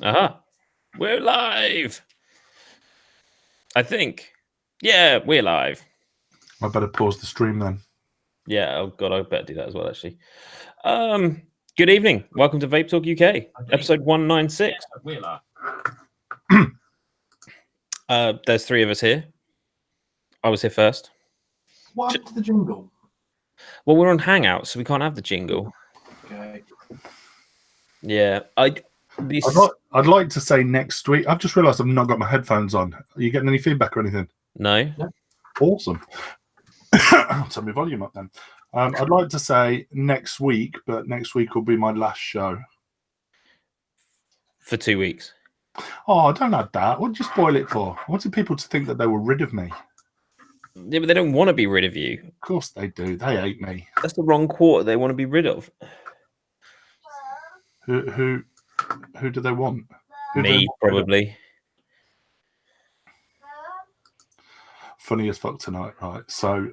Aha. We're live. I think. Yeah, we're live. I better pause the stream then. Yeah, oh god, I better do that as well, actually. Good evening. Welcome to Vape Talk UK, episode 196. Yeah, we're live. There's three of us here. I was here first. What happened to the jingle? Well, we're on Hangouts, so we can't have the jingle. Okay. Yeah, I'd like to say next week. I've just realised I've not got my headphones on. Are you getting any feedback or anything? No. Awesome. Turn my volume up then. I'd like to say next week, but next week will be my last show. For 2 weeks. Oh, don't add that. What did you spoil it for? I wanted people to think that they were rid of me. Yeah, but they don't want to be rid of you. Of course they do. They hate me. That's the wrong quarter they want to be rid of. Who do they want? Me, probably. Funny as fuck tonight, right? So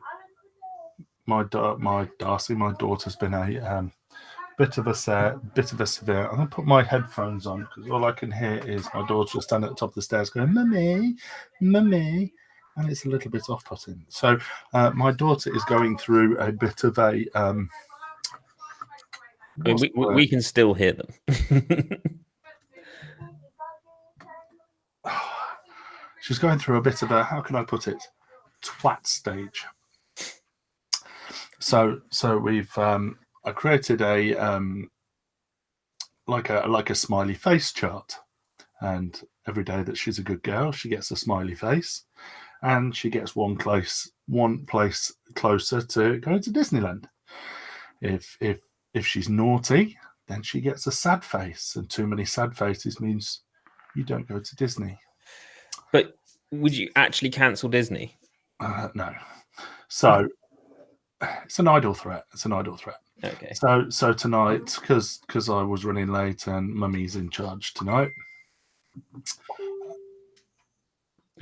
my Darcy, my daughter's been a bit of a severe. I'm gonna put my headphones on because all I can hear is my daughter standing at the top of the stairs going, "Mummy, mummy," and it's a little bit off-putting. So my daughter is going through a bit of a. I mean, we can still hear them. She's going through a bit of a, how can I put it, twat stage. So we've I created a like a smiley face chart, and every day that she's a good girl, she gets a smiley face, and she gets one place closer to going to Disneyland. If she's naughty, then she gets a sad face, and too many sad faces means you don't go to Disney. But would you actually cancel Disney? No. So it's an idle threat. Okay. So tonight, because I was running late and Mummy's in charge tonight.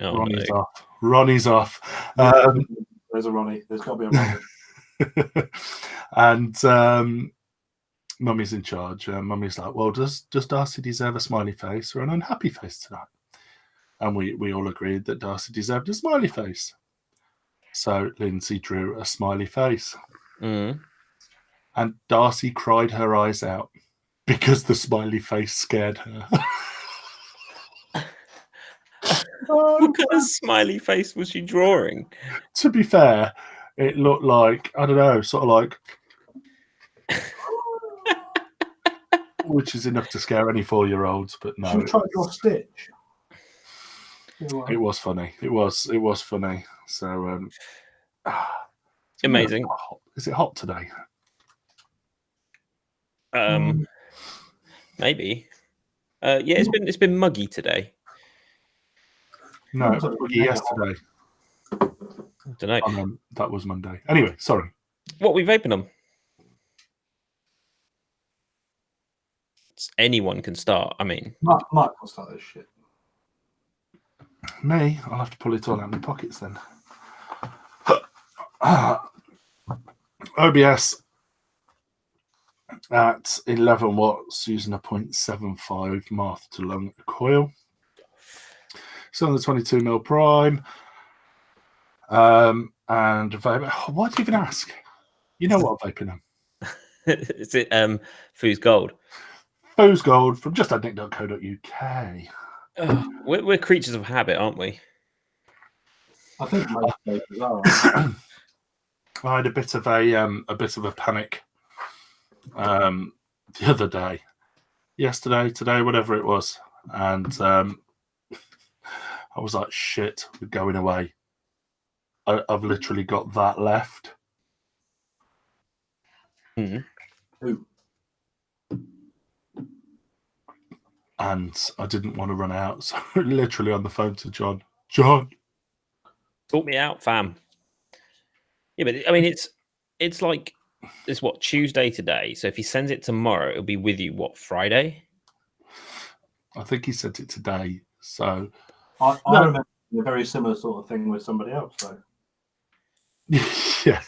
Oh, Ronnie's no. off. Ronnie's off. There's a Ronnie. There's got to be a Ronnie. And Mummy's in charge. Mummy's like, well, does Darcy deserve a smiley face or an unhappy face tonight? And we all agreed that Darcy deserved a smiley face. So Lindsay drew a smiley face. Mm. And Darcy cried her eyes out because the smiley face scared her. What kind of smiley face was she drawing? To be fair, it looked like, I don't know, sort of like, which is enough to scare any 4-year-olds, but no. Should we try to draw Stitch? It was funny. It was funny. So Amazing. Is it hot today? Maybe. Yeah, it's been muggy today. No, it was muggy yesterday. I don't know. Oh, no, that was Monday. Anyway, sorry. What are we vaping on? Anyone can start. I mean, Mike will start this shit. Me, I'll have to pull it all out of my pockets then. OBS at 11 watts using a 0.75 Martha to lung coil. So on the 22mm prime. And vape. Why do you even ask? You know what I'm vaping on. Is it Foos Gold? Foos Gold from justadnick.co.uk. We're creatures of habit, aren't we? I think most vapers are. I had a bit of a panic the other day, yesterday, today, whatever it was, and I was like, "Shit, we're going away." I've literally got that left. Mm-hmm. Who? And I didn't want to run out, so literally on the phone to John. John, sort me out, fam. Yeah, but I mean, it's like it's what, Tuesday today. So if he sends it tomorrow, it'll be with you what, Friday? I think he sent it today. So I remember a very similar sort of thing with somebody else. So yeah,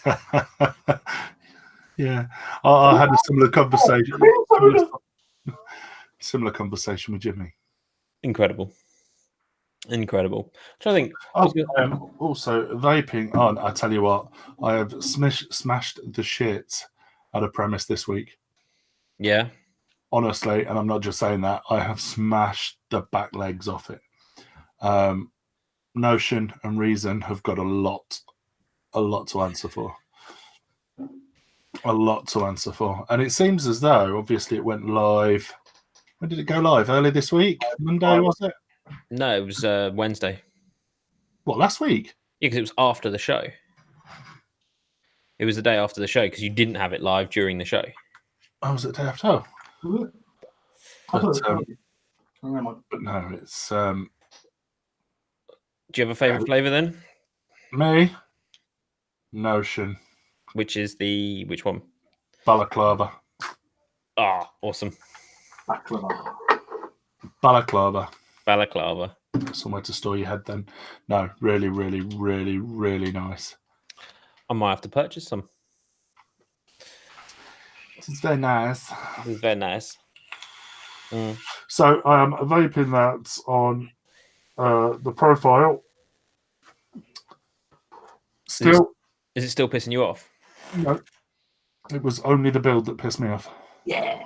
yeah. I had a similar conversation. Similar conversation with Jimmy. Incredible. So I think Also, vaping on. I tell you what, I have smashed the shit out of Premise this week. yeah. Honestly, and I'm not just saying that. I have smashed the back legs off it. Notion and Reason have got a lot to answer for. A lot to answer for, and it seems as though, obviously, it went live. When did it go live? Early this week, Monday, was it? No, it was Wednesday. What, last week? Yeah, because it was after the show. It was the day after the show because you didn't have it live during the show. Oh, was it day after? Was it? I But, thought it was Friday. but no, it's Do you have a favorite flavor then? me. Notion. Which one? Balaclava. Ah, awesome. Balaclava. Somewhere to store your head then. No, really, really, really, really nice. I might have to purchase some. It's very nice. It's very nice. So I am vaping that on the profile. Still, is it still pissing you off? No. It was only the build that pissed me off. Yeah.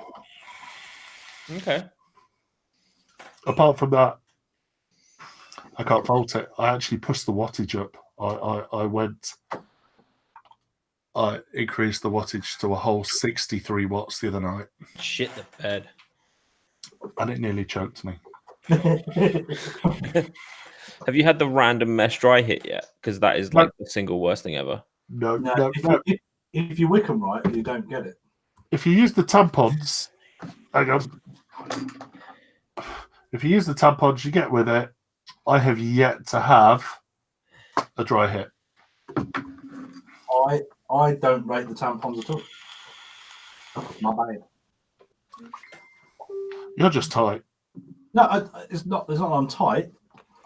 Okay. Apart from that, I can't fault it. I actually pushed the wattage up. I increased the wattage to a whole 63 watts the other night. Shit the bed. And it nearly choked me. Have you had the random mesh dry hit yet? Because that is like the single worst thing ever. No. If you wick them right, you don't get it. If you use the tampons, hang on. If you use the tampons you get with it, I have yet to have a dry hit. I don't rate the tampons at all. My bad. You're just tight. No, it's not. It's not. I'm tight.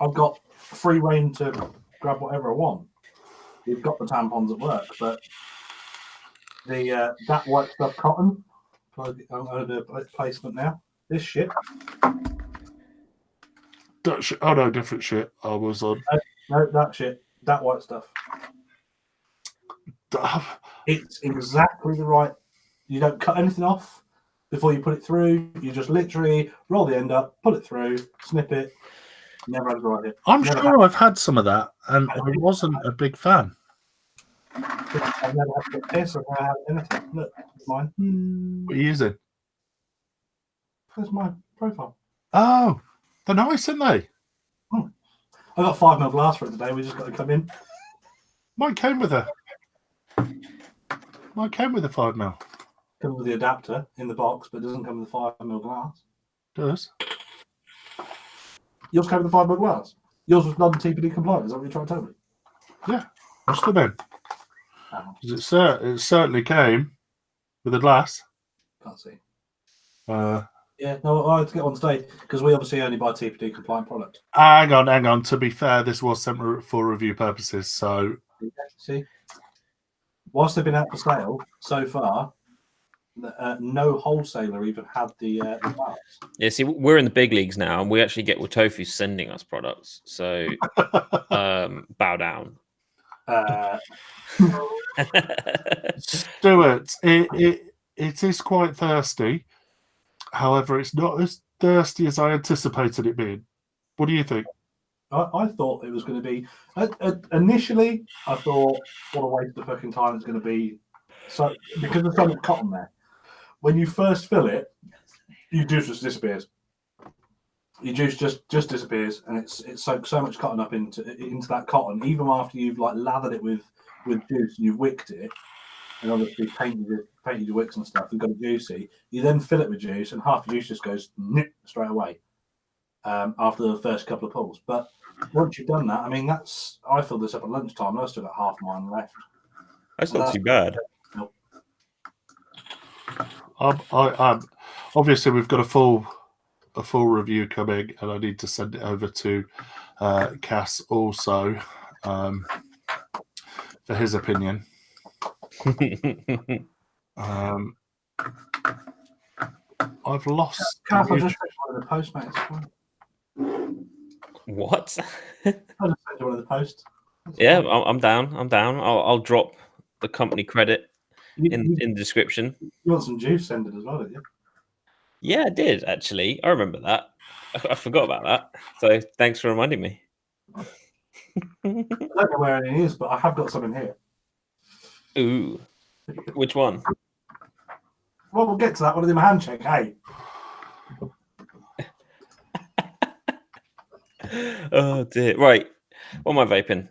I've got free reign to grab whatever I want. You've got the tampons at work, but the that white stuff cotton. I'm going to do a placement now. This shit. Oh no, different shit. I was on. No, that shit. That white stuff. It's exactly the right. You don't cut anything off before you put it through. You just literally roll the end up, put it through, snip it. Never had a dry hit. I'm sure I've had some of that, and I wasn't a big fan. I've never had to piss or had anything. Look, it's mine. What are you using? That's my profile. Oh, they're nice, aren't they? I got 5 ml glass for it today. We just got to come in. Mine came with a 5 ml. Comes with the adapter in the box, but doesn't come with the 5 ml glass. Does? Yours came with the 5 ml glass. Yours was non-TPD compliant. Is that what you're trying to tell me? Yeah, must have been. It certainly came with a glass. Can't see. Yeah, no, I had to get one today because we obviously only buy TPD compliant product. Hang on. To be fair, this was sent for review purposes, so. See, whilst they've been out for sale so far, no wholesaler even had the glass. Yeah, see, we're in the big leagues now, and we actually get Watofu sending us products. So, bow down. Stuart, it is quite thirsty. However, it's not as thirsty as I anticipated it being. What do you think? I thought it was going to be. Initially, I thought, what a waste of fucking time it's going to be. So because there's so much cotton there. When you first fill it, your juice just disappears. Your juice just disappears, and it's soaked so much cotton up into that cotton. Even after you've like lathered it with juice and you've wicked it, and obviously painted your wicks and stuff, you've got it juicy. You then fill it with juice, and half the juice just goes straight away after the first couple of pulls. But once you've done that, I mean, I filled this up at lunchtime, and I still got half mine left. That's not too bad. Obviously, we've got a full review coming, and I need to send it over to Cass also for his opinion. I've lost. Cass, I'll just take one of the Postmates. What? I'll just send you one of the posts. Yeah, I'm down. I'm down. I'll drop the company credit in You the description. want some juice, send it as well, don't you? Yeah, I did actually. I remember that. I forgot about that. So thanks for reminding me. I don't know where it is, but I have got some in here. Ooh, which one? Well, we'll get to that one in my hand check. Hey, Oh dear. Right. What am I vaping?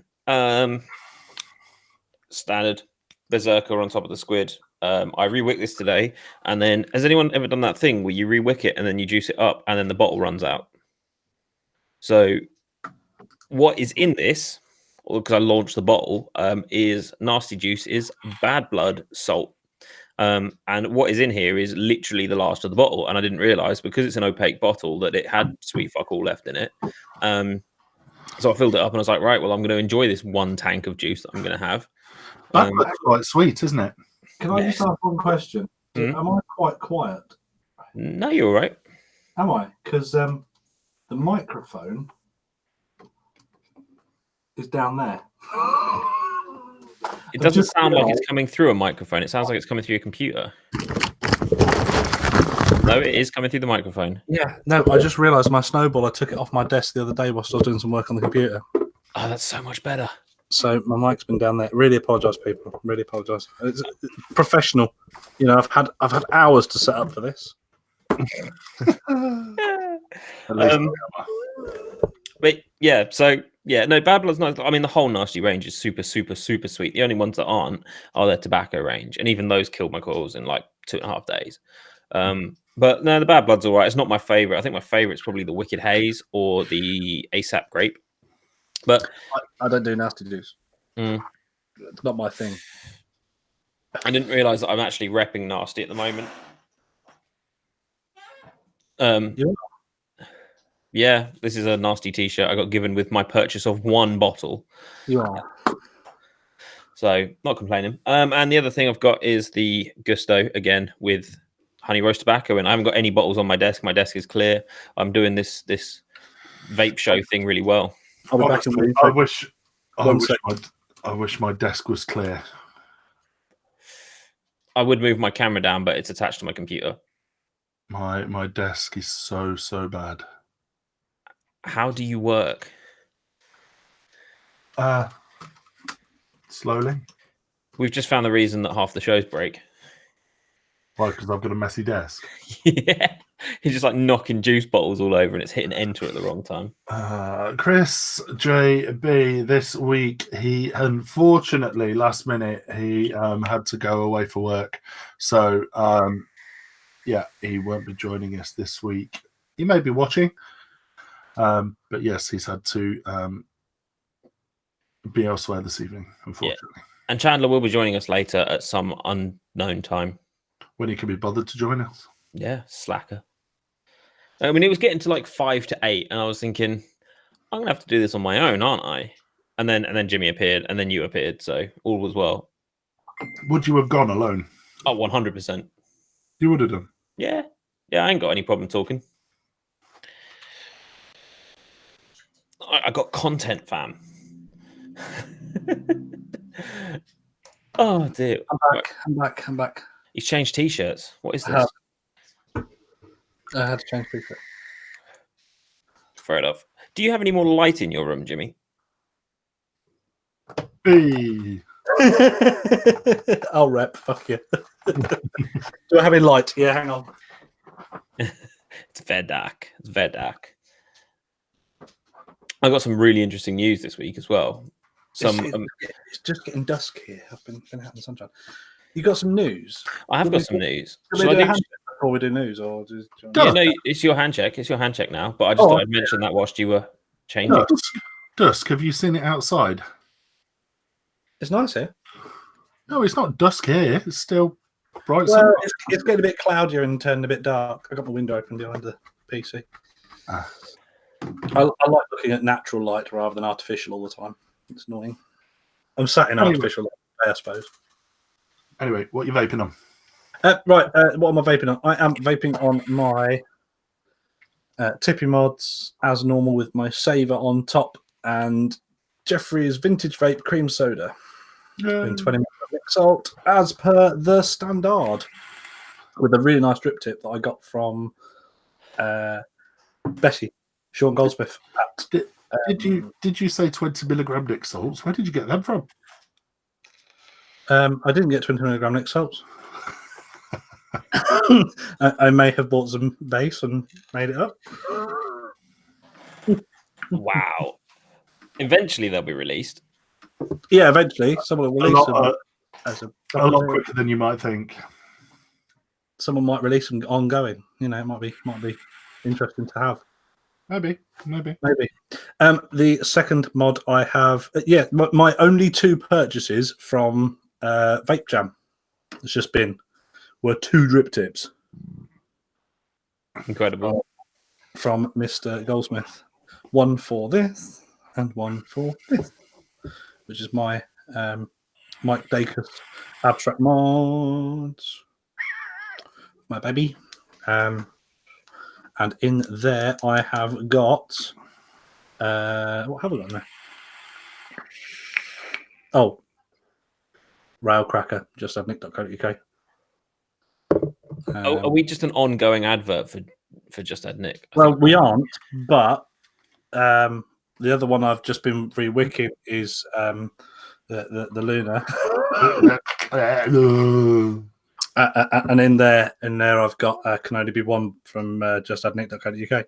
Standard Berserker on top of the squid. I rewick this today, and then has anyone ever done that thing where you rewick it and then you juice it up and then the bottle runs out? So what is in this, because I launched the bottle, is nasty juice, is bad blood, salt. And what is in here is literally the last of the bottle. And I didn't realize, because it's an opaque bottle, that it had sweet fuck all left in it. So I filled it up and I was like, right, well, I'm going to enjoy this one tank of juice that I'm going to have. That's quite sweet, isn't it? can I just ask one question? Am I quite quiet? No, you're all right. Am I? Because the microphone is down there. It doesn't sound like it's coming through a microphone. It sounds like it's coming through your computer. No, it is coming through the microphone. Yeah, no, I just realised my snowball, I took it off my desk the other day whilst I was doing some work on the computer. Oh, that's so much better. So my mic's been down there. Really apologise, people. Really apologise. It's professional. You know, I've had hours to set up for this. But yeah, so yeah, no, Bad Blood's nice. I mean, the whole Nasty range is super, super, super sweet. The only ones that aren't are their tobacco range, and even those killed my coils in like 2.5 days. But no, the Bad Blood's all right. It's not my favorite. I think my favorite's probably the Wicked Haze or the ASAP Grape. But I don't do nasty juice. Mm. It's not my thing. I didn't realize that I'm actually repping Nasty at the moment. Yeah, this is a Nasty t-shirt I got given with my purchase of one bottle. You are. So not complaining. And the other thing I've got is the Gusto again with honey roast tobacco, and I haven't got any bottles on my desk. My desk is clear. I'm doing this vape show thing really well. I'll be back in the I wish my desk was clear. I would move my camera down, but it's attached to my computer. My desk is so bad. How do you work? Slowly. We've just found the reason that half the shows break. Why? Because I've got a messy desk. Yeah. He's just like knocking juice bottles all over and it's hitting enter at the wrong time. Chris JB, this week, he unfortunately, last minute, he had to go away for work. So, yeah, he won't be joining us this week. He may be watching. But yes, he's had to be elsewhere this evening, unfortunately. Yeah. And Chandler will be joining us later at some unknown time. When he can be bothered to join us. Yeah, slacker. I mean, it was getting to like 5 to 8, and I was thinking, I'm gonna have to do this on my own, aren't I? And then Jimmy appeared, and then you appeared, so all was well. Would you have gone alone? Oh, 100%. You would have done. Yeah, I ain't got any problem talking. I got content, fam. Oh dear. I'm back. He's changed t-shirts. What is this? I had to change t-shirt. Fair enough. Do you have any more light in your room, Jimmy? Hey. I'll rep. Fuck you. Do I have any light? Yeah, hang on. It's very dark. It's very dark. I got some really interesting news this week as well. It's just getting dusk here. I've been out in the sunshine. You got some news? I have got some news. Shall we do a hand check before we do news, or just? Yeah, no, it's your hand check. It's your hand check now. But I just thought I'd mention that whilst you were changing. Dusk. Have you seen it outside? It's nice here. No, it's not dusk here. It's still bright. Well, it's getting a bit cloudier and turning a bit dark. I got my window open behind the PC. I like looking at natural light rather than artificial all the time. It's annoying. I'm sat in artificial light, I suppose. Anyway, what are you vaping on? Right, what am I vaping on? I am vaping on my Tippy Mods, as normal, with my saver on top, and Jeffrey's Vintage Vape Cream Soda in 20 mix salt, as per the standard, with a really nice drip tip that I got from Betty, Sean Goldsmith. Did you say 20 milligram Nick salts? Where did you get them from? I didn't get 20 milligram Nick salts. I may have bought some base and made it up. Wow. Eventually they'll be released. Yeah, eventually someone will release them as a lot quicker than you might think. Someone might release them ongoing. You know, it might be interesting to have. Maybe. The second mod I have, my only 2 purchases from Vape Jam. It's just been were 2 drip tips. Incredible. From Mr. Goldsmith. One for this and one for this, which is my Mike Dacus Abstract Mods. My baby. And in there I have got what have I got in there? Oh, Rail Cracker, just at nick.co.uk. Are we just an ongoing advert for Just Add Nick? Well, we aren't, but the other one I've just been re-wicking is the Luna. And in there I've got can only be one from just add nick.co.uk.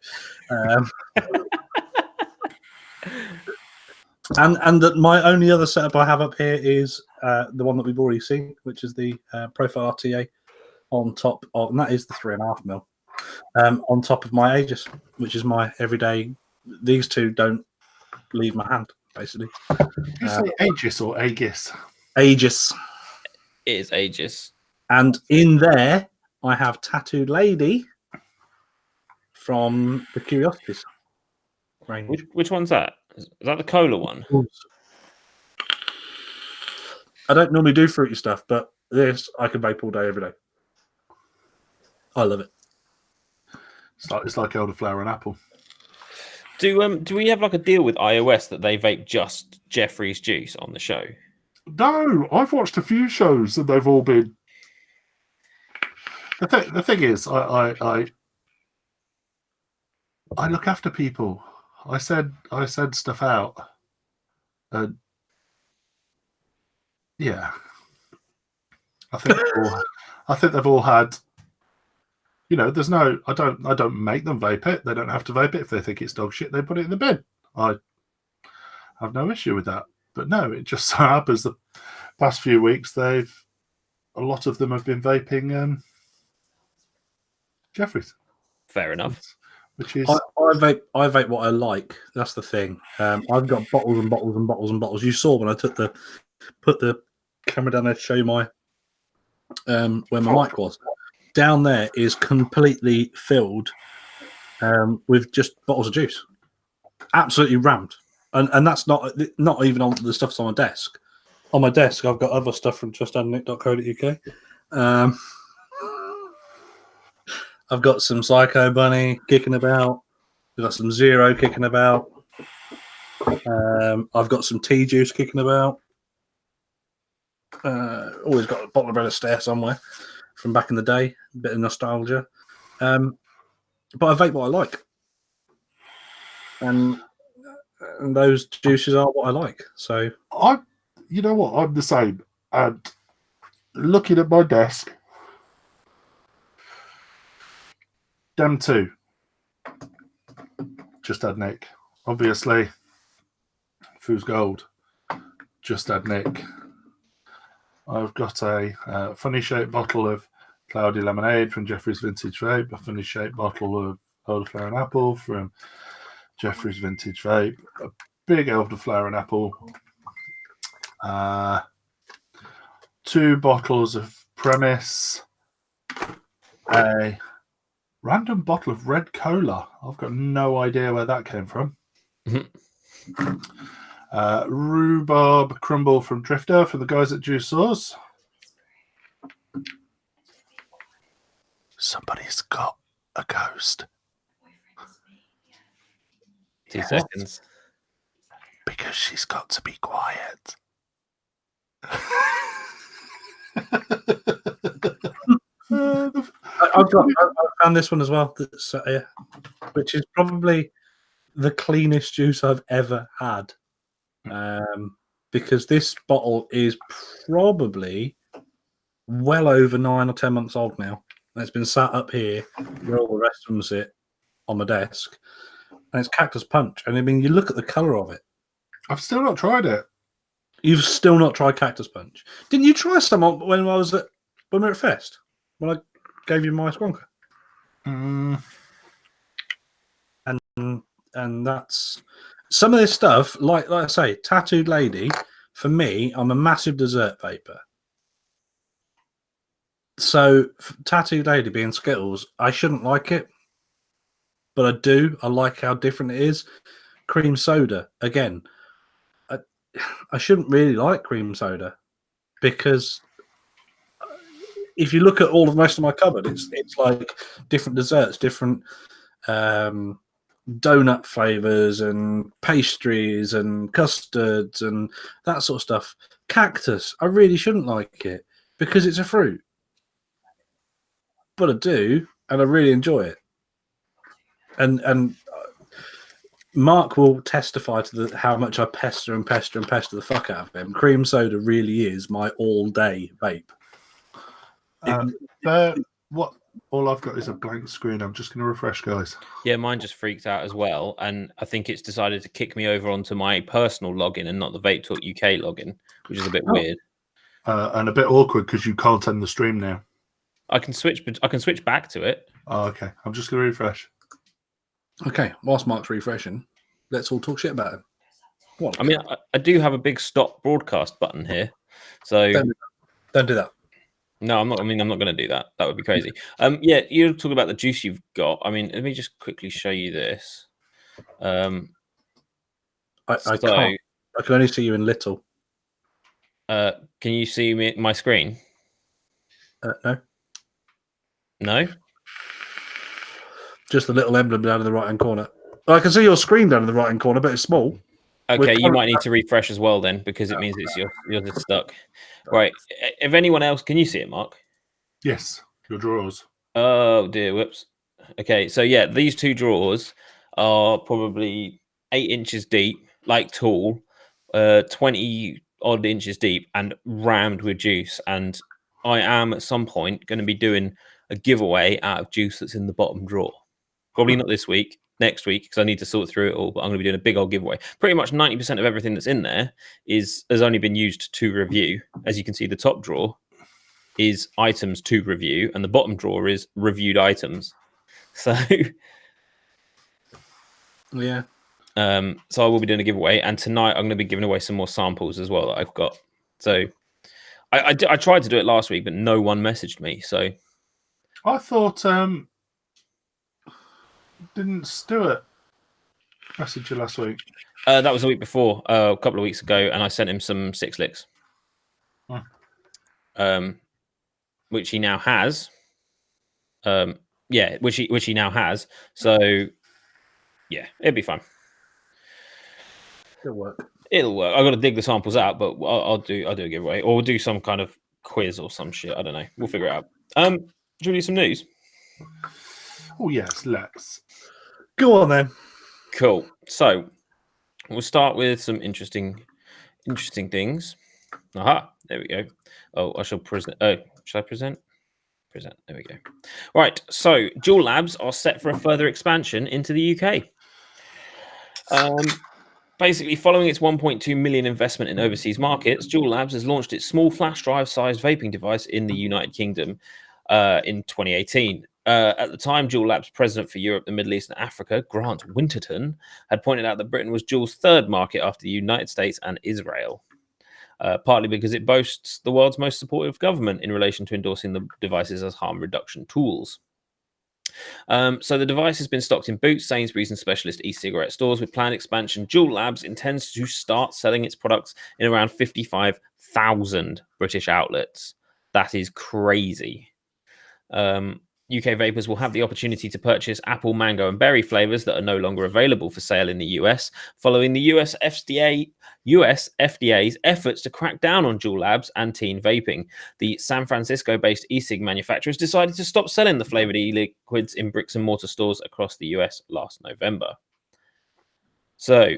And that my only other setup I have up here is the one that we've already seen, which is the Profile RTA on top of, and that is the 3.5 mil on top of my Aegis, which is my everyday. These 2 don't leave my hand, basically. You say Aegis or Aegis? Aegis. It is Aegis. And in there, I have Tattooed Lady from the Curiosities range. Which one's that? Is that the cola one? I don't normally do fruity stuff, but this I can vape all day, every day. I love it. It's like elderflower and apple. Do we have like a deal with iOS that they vape just Jeffrey's juice on the show? No, I've watched a few shows and they've all been. The thing is, I look after people. I send stuff out, and yeah, I think they've all had. You know, there's no. I don't make them vape it. They don't have to vape it if they think it's dog shit. They put it in the bin. I have no issue with that. But no, it just so happens the past few weeks a lot of them have been vaping Jeffrey's. Fair enough. Which is I vape what I like. That's the thing. I've got bottles and bottles and bottles and bottles. You saw when I put the camera down there to show you my where my mic was. Down there is completely filled with just bottles of juice, absolutely rammed, and that's not even on the stuff's on my desk. On my desk, I've got other stuff from justadnick.co.uk. I've got some Psycho Bunny kicking about. I've got some Zero kicking about. I've got some tea juice kicking about. Always got a bottle of Red Astaire somewhere from back in the day. A bit of nostalgia. But I vape what I like. And those juices are what I like. So you know what? I'm the same. And looking at my desk, them 2. Just Add Nick. Obviously, Foos Gold. Just Add Nick. I've got a funny shaped bottle of Cloudy Lemonade from Jeffrey's Vintage Vape, a funny shaped bottle of Elderflower and Apple from Jeffrey's Vintage Vape, a big Elderflower and Apple, 2 bottles of Premise, a random bottle of red cola. I've got no idea where that came from. Rhubarb crumble from Drifter for the guys at Juice Source. Somebody's got a ghost. 2 Yes. seconds. Because she's got to be quiet. I found this one as well, that's, which is probably the cleanest juice I've ever had. Because this bottle is probably well over 9 or 10 months old now. And it's been sat up here where all the rest of them sit on my desk. And it's Cactus Punch. And I mean, you look at the colour of it. I've still not tried it. You've still not tried Cactus Punch. Didn't you try some when we were at Fest? When I gave you my Squonker? And that's some of this stuff, like I say, Tattooed Lady, for me, I'm a massive dessert vapor. So Tattooed Lady being Skittles, I shouldn't like it, but I do. I like how different it is. Cream soda, again, I shouldn't really like cream soda because if you look at all of the rest of my cupboard, it's like different desserts, different donut flavors and pastries and custards and that sort of stuff. Cactus, I really shouldn't like it because it's a fruit, but I do, and I really enjoy it. And Mark will testify to how much I pester the fuck out of him. Cream soda really is my all-day vape. What? All I've got is a blank screen. I'm just going to refresh, guys. Yeah, mine just freaked out as well, and I think it's decided to kick me over onto my personal login and not the Vape Talk UK login, which is a bit weird. And a bit awkward because you can't end the stream now. I can switch back to it. Oh, okay. I'm just going to refresh. Okay, whilst Mark's refreshing, let's all talk shit about him. What? I mean, I do have a big stop broadcast button here, so don't do that. No, I'm not. I mean, I'm not going to do that. That would be crazy. Yeah, you're talking about the juice you've got. I mean, let me just quickly show you this. I can't. I can only see you in little. Can you see my screen? No. No. Just the little emblem down in the right-hand corner. I can see your screen down in the right-hand corner, but it's small. Okay, you might need to refresh as well then, because it means it's yours is stuck. Right. If anyone else, can you see it, Mark? Yes, your drawers. Oh dear, whoops. Okay, so yeah, these two drawers are probably 8 inches deep, like tall, 20 odd inches deep, and rammed with juice. And I am at some point going to be doing a giveaway out of juice that's in the bottom drawer. Probably not this week, next week, because I need to sort through it all. But I'm going to be doing a big old giveaway. Pretty much 90% of everything that's in there has only been used to review. As you can see, the top drawer is items to review, and the bottom drawer is reviewed items. So, yeah. So I will be doing a giveaway, and tonight I'm going to be giving away some more samples as well that I've got. So, I tried to do it last week, but no one messaged me. So, I thought didn't Stuart message you last week? that was a week before, a couple of weeks ago, and I sent him some 6 licks. Which he now has. Which he now has. So, yeah, it'll be fun. It'll work. It'll work. I've got to dig the samples out, but I'll do a giveaway, or we'll do some kind of quiz or some shit. I don't know. We'll figure it out. Do you do some news? Oh yes, let's go on then. Cool. So we'll start with some interesting things. Aha, there we go. Oh, I shall present. Should I present? Present. There we go. Right. So Juul Labs are set for a further expansion into the UK. Basically, following its 1.2 million investment in overseas markets, Juul Labs has launched its small flash drive-sized vaping device in the United Kingdom in 2018. At the time, Juul Labs president for Europe, the Middle East, and Africa, Grant Winterton, had pointed out that Britain was Juul's third market after the United States and Israel, partly because it boasts the world's most supportive government in relation to endorsing the devices as harm reduction tools. So the device has been stocked in Boots, Sainsbury's, and specialist e-cigarette stores. With planned expansion, Juul Labs intends to start selling its products in around 55,000 British outlets. That is crazy. UK vapers will have the opportunity to purchase apple, mango, and berry flavors that are no longer available for sale in the US, following the US FDA's efforts to crack down on Juul Labs and teen vaping. The San Francisco-based E-Cig manufacturers decided to stop selling the flavored e-liquids in bricks and mortar stores across the US last November. So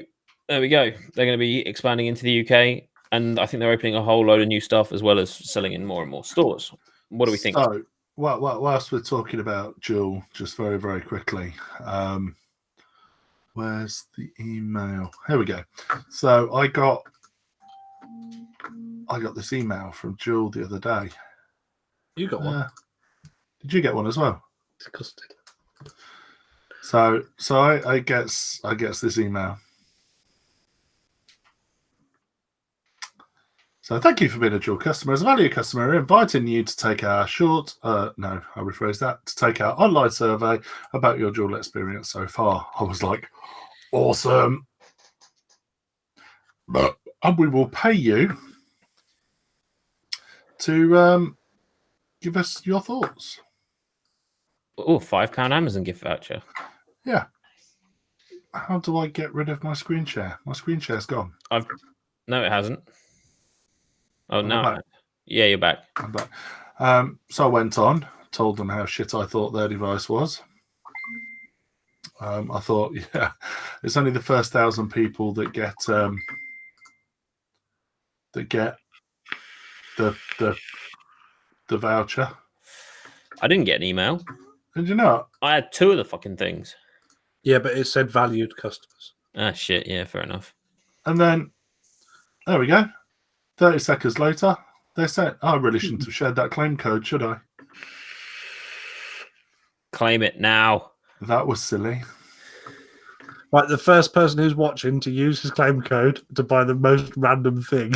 there we go. They're going to be expanding into the UK, and I think they're opening a whole load of new stuff as well as selling in more and more stores. What do we think? So, whilst we're talking about Juul, just very, very quickly, where's the email? Here we go. So I got this email from Juul the other day. You got one? Did you get one as well? Disgusted. So I gets this email. So thank you for being a Juul customer. As a value customer, we're inviting you to take our to take our online survey about your Juul experience so far. I was like, awesome. And we will pay you to give us your thoughts. Oh, £5 Amazon gift voucher. Yeah. How do I get rid of my screen share? My screen share's gone. No, it hasn't. Oh, no. Back. Yeah, you're back. I'm back. So I went on, told them how shit I thought their device was. I thought, yeah, it's only the first 1,000 people that get the voucher. I didn't get an email. Did you not? I had 2 of the fucking things. Yeah, but it said valued customers. Ah, shit. Yeah, fair enough. And then, there we go. 30 seconds later, they said, I really shouldn't have shared that claim code, should I? Claim it now. That was silly. Right, the first person who's watching to use his claim code to buy the most random thing.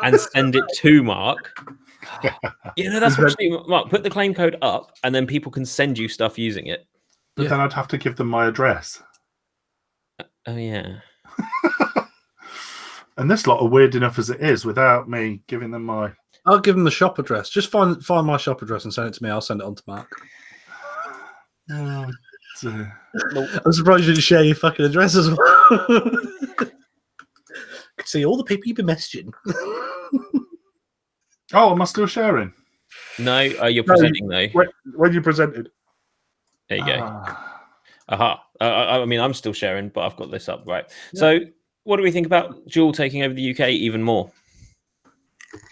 And send it to Mark. You know, that's actually, Mark, put the claim code up and then people can send you stuff using it. But then I'd have to give them my address. Oh, yeah. And this lot are weird enough as it is without me giving them my... I'll give them the shop address. Just find my shop address and send it to me. I'll send it on to Mark. Oh, dear. I'm surprised you didn't share your fucking address as well. Could see all the people you've been messaging. Oh, am I still sharing? No, you're presenting, though. When you presented. There you go. Aha. I mean, I'm still sharing, but I've got this up, right? Yeah. So what do we think about Juul taking over the UK even more?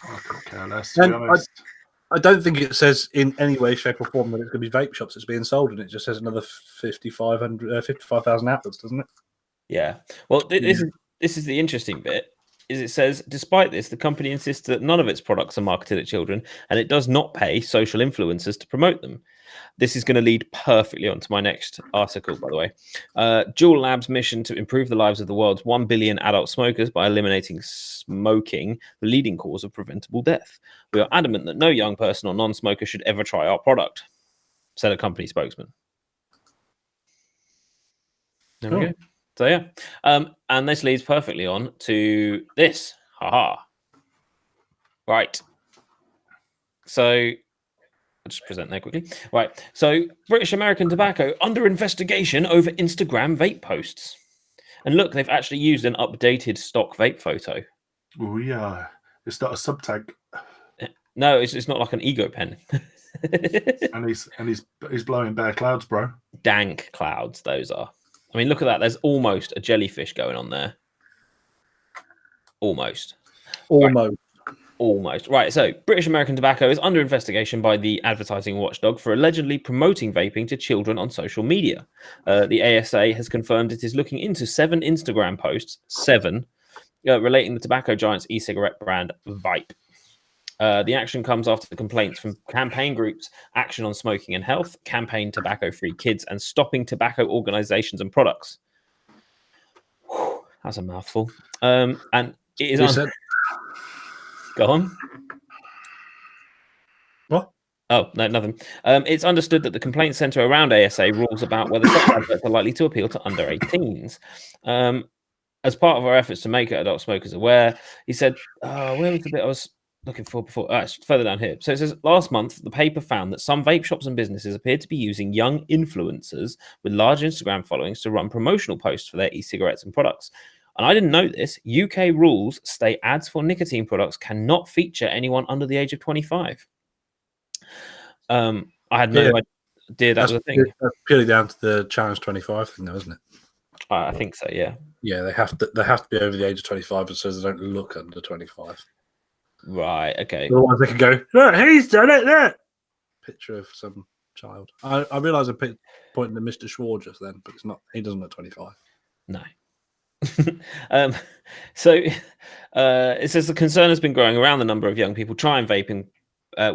I couldn't care less, to be honest. I don't think it says in any way, shape, or form that it's going to be vape shops that's being sold, and it just says another 55,000 outlets, doesn't it? Yeah. Well, this is the interesting bit. Is it says, despite this, the company insists that none of its products are marketed at children, and it does not pay social influencers to promote them. This is going to lead perfectly onto my next article, by the way. Juul Labs' mission to improve the lives of the world's 1 billion adult smokers by eliminating smoking, the leading cause of preventable death. We are adamant that no young person or non-smoker should ever try our product, said a company spokesman. There we go. So, yeah. And this leads perfectly on to this. Haha. Right. So, I'll just present there quickly. Right. So, British American Tobacco under investigation over Instagram vape posts. And look, they've actually used an updated stock vape photo. Oh, yeah. It's not a subtag. No, it's not like an ego pen. and he's blowing bare clouds, bro. Dank clouds, those are. I mean, look at that. There's almost a jellyfish going on there. Almost. Almost. Right, so British American Tobacco is under investigation by the advertising watchdog for allegedly promoting vaping to children on social media. The ASA has confirmed it is looking into 7 Instagram posts, relating the tobacco giant's e-cigarette brand Vape. The action comes after the complaints from campaign groups Action on Smoking and Health, Campaign Tobacco Free Kids, and Stopping Tobacco Organizations and Products. Whew, that's a mouthful. And it is... Go on. What? Oh, no, nothing. It's understood that the complaints centre around ASA rules about whether such adverts are likely to appeal to under 18s. As part of our efforts to make adult smokers aware, he said, where was the bit I was... looking for before it's further down here. So it says last month the paper found that some vape shops and businesses appeared to be using young influencers with large Instagram followings to run promotional posts for their e-cigarettes and products. And I didn't know this. UK rules state ads for nicotine products cannot feature anyone under the age of 25. I had no idea that was a thing. That's purely down to the Challenge 25 thing, though, isn't it? I think so. Yeah. Yeah, they have to be over the age of 25, so they don't look under 25. Right. Okay. Otherwise, they can go, look, he's done it. Look, picture of some child. I realise I'm pointing to Mr. Schwartz just then, but it's not. He doesn't look 25. No. So it says the concern has been growing around the number of young people trying vaping,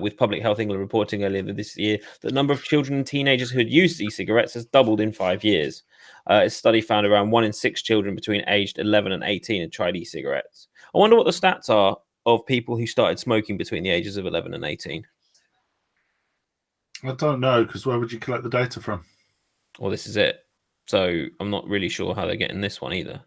with Public Health England reporting earlier this year that the number of children and teenagers who had used e-cigarettes has doubled in 5 years. A study found around 1 in 6 children between aged 11 and 18 had tried e-cigarettes. I wonder what the stats are of people who started smoking between the ages of 11 and 18. I don't know, because where would you collect the data from? Well, this is it. So I'm not really sure how they're getting this one either.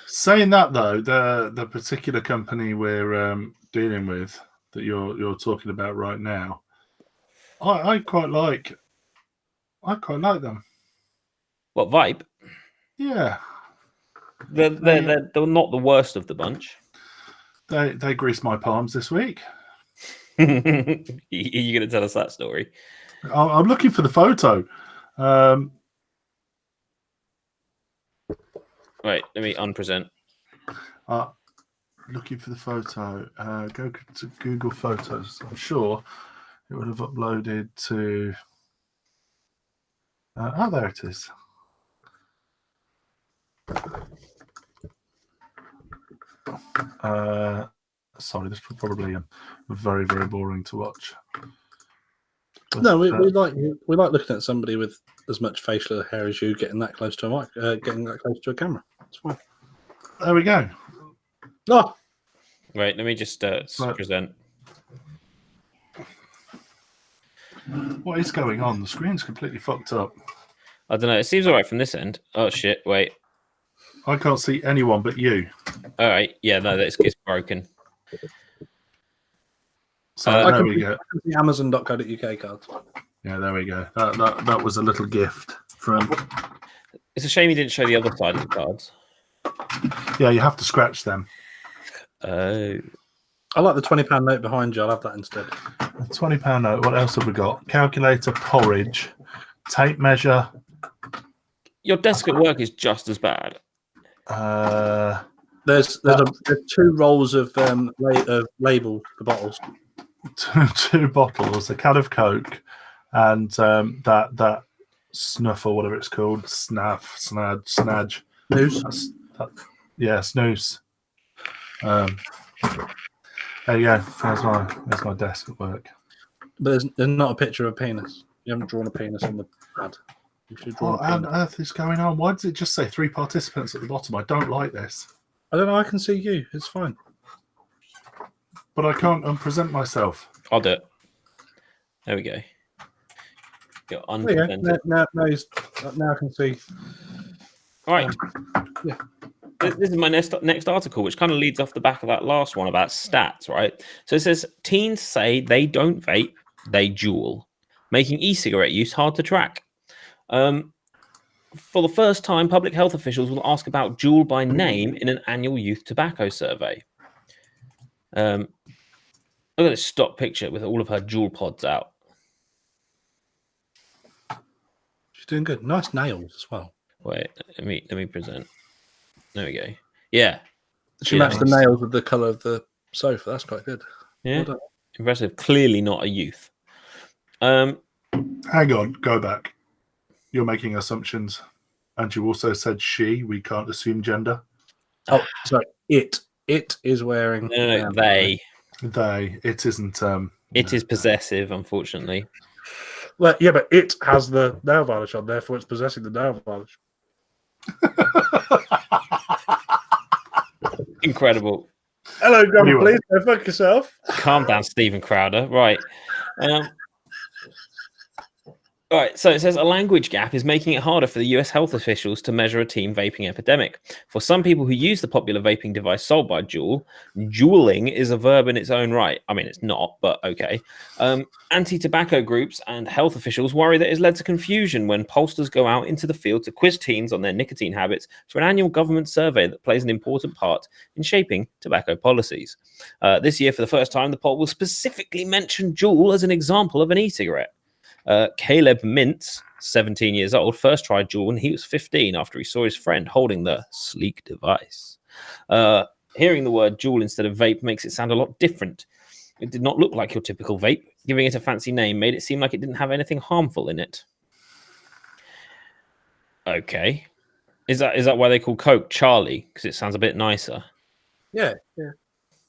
Saying that though, the particular company we're dealing with that you're talking about right now, I quite like them. What, Vape? Yeah, They're not the worst of the bunch. they greased my palms this week. You're going to tell us that story? I'm looking for the photo. Right, let me unpresent. Looking for the photo. Go to Google Photos. I'm sure it would have uploaded to. There it is. Sorry, this is probably very, very boring to watch. But, No, we like looking at somebody with as much facial hair as you getting that close to a mic, getting that close to a camera. It's fine. There we go. Oh, Right, let me just present. What is going on? The screen's completely fucked up. I don't know. It seems all right from this end. Oh, shit. Wait. I can't see anyone but you. All right. Yeah, no, it's broken. So I there can we see- go. I can see Amazon.co.uk cards. Yeah, there we go. That was a little gift from. It's a shame you didn't show the other side of the cards. Yeah, you have to scratch them. Oh. I like the £20 note behind you. I'll have that instead. A £20 note. What else have we got? Calculator, porridge, tape measure. Your desk at work is just as bad. There's 2 rolls of label for bottles. Two bottles, a can of Coke, and that snuff or whatever it's called, snadge. News. Yeah, snooze. There you go. There's my desk at work. But there's not a picture of a penis. You haven't drawn a penis on the pad. You should draw What a on penis. earth is going on? Why does it just say 3 participants at the bottom? I don't like this. I don't know. I can see you. It's fine. But I can't unpresent myself. I'll do it. There we go. You're There you unpresented. go. Now I can see. All right. Yeah. This is my next article, which kind of leads off the back of that last one about stats, right? So it says teens say they don't vape, they juul, making e-cigarette use hard to track. For the first time, public health officials will ask about juul by name in an annual youth tobacco survey. Look at this stock picture with all of her juul pods out. She's doing good. Nice nails as well. Wait, let me present. There we go. Yeah. She matched the nails with the colour of the sofa. That's quite good. Yeah. Well done. Impressive. Clearly not a youth. Hang on, go back. You're making assumptions. And you also said she. We can't assume gender. Oh, sorry. It is wearing. No, they. They. It isn't. It is possessive, unfortunately. Well, yeah, but it has the nail varnish on, therefore it's possessing the nail varnish. Incredible. Hello, Grandma, Anyway. please. Go fuck yourself. Calm down, Stephen Crowder. Right. All right, so it says a language gap is making it harder for the US health officials to measure a teen vaping epidemic. For some people who use the popular vaping device sold by Juul, juuling is a verb in its own right. I mean, it's not, but okay. Anti-tobacco groups and health officials worry that it's led to confusion when pollsters go out into the field to quiz teens on their nicotine habits for an annual government survey that plays an important part in shaping tobacco policies. This year, for the first time, the poll will specifically mention Juul as an example of an e-cigarette. Caleb Mintz, 17 years old, first tried Juul when he was 15 after he saw his friend holding the sleek device. Hearing the word Juul instead of vape makes it sound a lot different. It did not look like your typical vape. Giving it a fancy name made it seem like it didn't have anything harmful in it. Okay. Is that why they call Coke Charlie? Because it sounds a bit nicer. Yeah.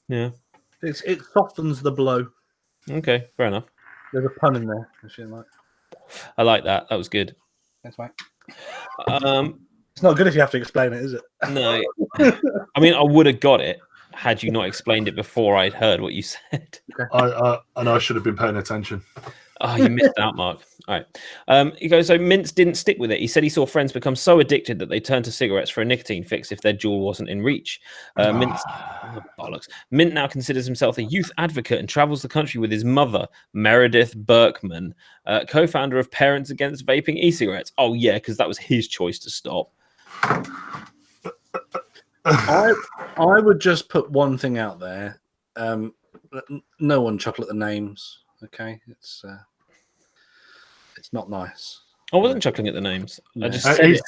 It softens the blow. Okay, fair enough. There's a pun in there. I like that. That was good. Thanks, mate. Um, It's not good if you have to explain it, is it? no, I mean, I would have got it had you not explained it before I'd heard what you said. I should have been paying attention. Oh, you missed out, Mark. All right. He goes, so Mintz didn't stick with it. He said he saw friends become so addicted that they turned to cigarettes for a nicotine fix if their Juul wasn't in reach. Mintz, bollocks. Mint now considers himself a youth advocate and travels the country with his mother, Meredith Berkman, co-founder of Parents Against Vaping E-Cigarettes. Oh, yeah, because that was his choice to stop. I would just put one thing out there. No one chuckle at the names. Okay, it's not nice. I wasn't chuckling at the names. Yeah. I just said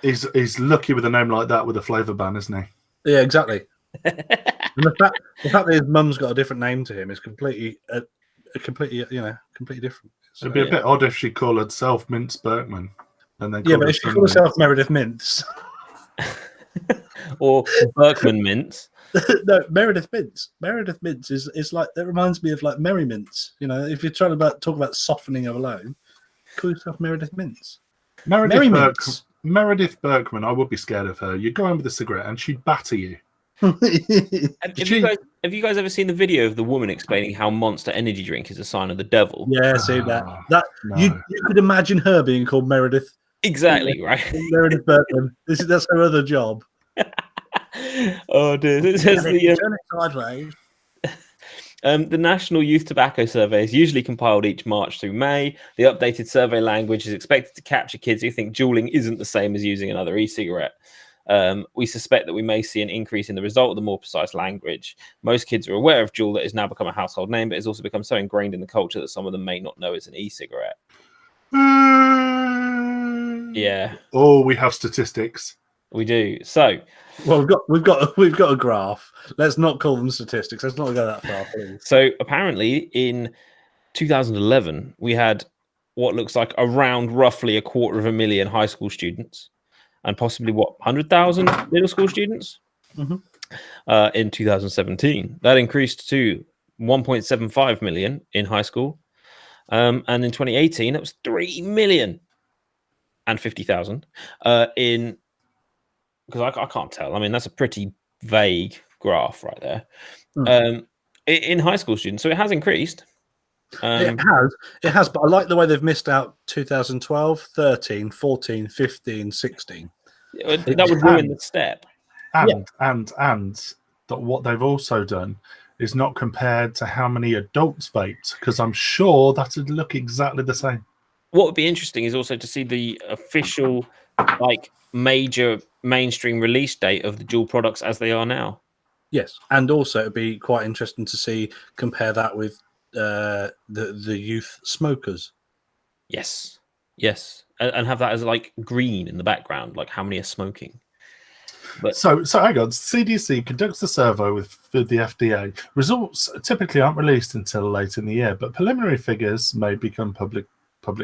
He's lucky with a name like that with a flavour ban, isn't he? Yeah, exactly. And the fact that his mum's got a different name to him is completely different. So, It'd be a bit odd if she called herself Mintz Berkman. And then but if she called herself Meredith Mintz. or Berkman Mintz. No, Meredith Mintz. Meredith Mintz is like, that reminds me of like Merry Mintz. You know, if you're trying to talk about softening of a loan, call yourself Meredith Mintz. Meredith Berkman, I would be scared of her. You go in with a cigarette and she'd batter you. Have you guys ever seen the video of the woman explaining how Monster Energy drink is a sign of the devil? Yeah, see that. No. You could imagine her being called Meredith. Exactly, right? Meredith Berkman. That's her other job. Oh, dude. It says Turn it sideways. the National Youth Tobacco Survey is usually compiled each March through May. The updated survey language is expected to capture kids who think juuling isn't the same as using another e-cigarette. We suspect that we may see an increase in the result of the more precise language. Most kids are aware of Juul that has now become a household name, but it's also become so ingrained in the culture that some of them may not know it's an e-cigarette. Yeah. Oh, we have statistics. We do. So, well, we've got a graph. Let's not call them statistics. Let's not go that far, please. So apparently, in 2011, we had what looks like around roughly 250,000 high school students, and possibly 100,000 middle school students. Mm-hmm. In 2017, that increased to 1.75 million in high school, and in 2018, it was 3,050,000 in. Because I can't tell. I mean, that's a pretty vague graph right there. In high school students, so it has increased. It has, but I like the way they've missed out 2012, 13, 14, 15, 16. That would ruin the step. And that what they've also done is not compared to how many adults vaped, because I'm sure that would look exactly the same. What would be interesting is also to see the official, like, major mainstream release date of the Juul products as they are now. Yes, and also it'd be quite interesting to compare that with the youth smokers. Yes, and have that as like green in the background, like how many are smoking. But so hang on. CDC conducts the survey with the FDA. Results typically aren't released until late in the year, but preliminary figures may become public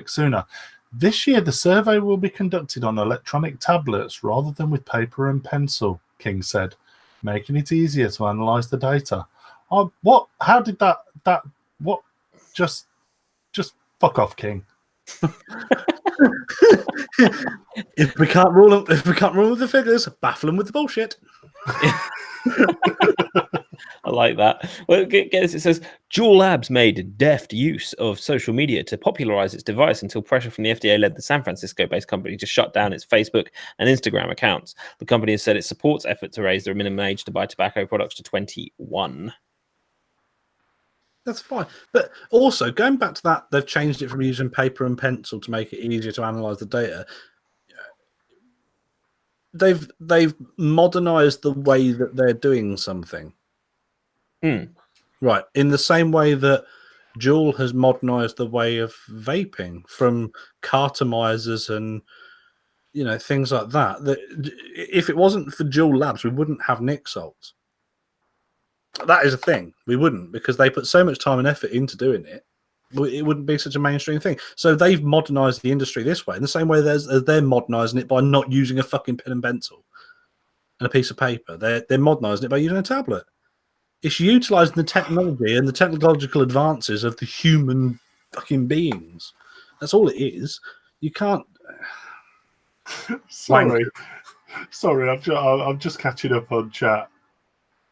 sooner. This year, the survey will be conducted on electronic tablets rather than with paper and pencil, King said, making it easier to analyze the data. Oh, what? How did that? What? Just fuck off, King. If we can't rule with the figures, baffle them with the bullshit. I like that. Well, get this. It says Juul Labs made deft use of social media to popularize its device until pressure from the FDA led the San Francisco-based company to shut down its Facebook and Instagram accounts. The company has said it supports effort to raise the minimum age to buy tobacco products to 21. That's fine. But also, going back to that, they've changed it from using paper and pencil to make it easier to analyze the data. They've modernized the way that they're doing something. Right. In the same way that Juul has modernized the way of vaping from cartomizers and things like that. If it wasn't for Juul Labs, we wouldn't have Nick salts. That is a thing. We wouldn't, because they put so much time and effort into doing it. It wouldn't be such a mainstream thing. So they've modernized the industry this way, in the same way as they're modernizing it by not using a fucking pen and pencil and a piece of paper. They're modernizing it by using a tablet. It's utilizing the technology and the technological advances of the human fucking beings. That's all it is. You can't. Sorry, I'm just catching up on chat.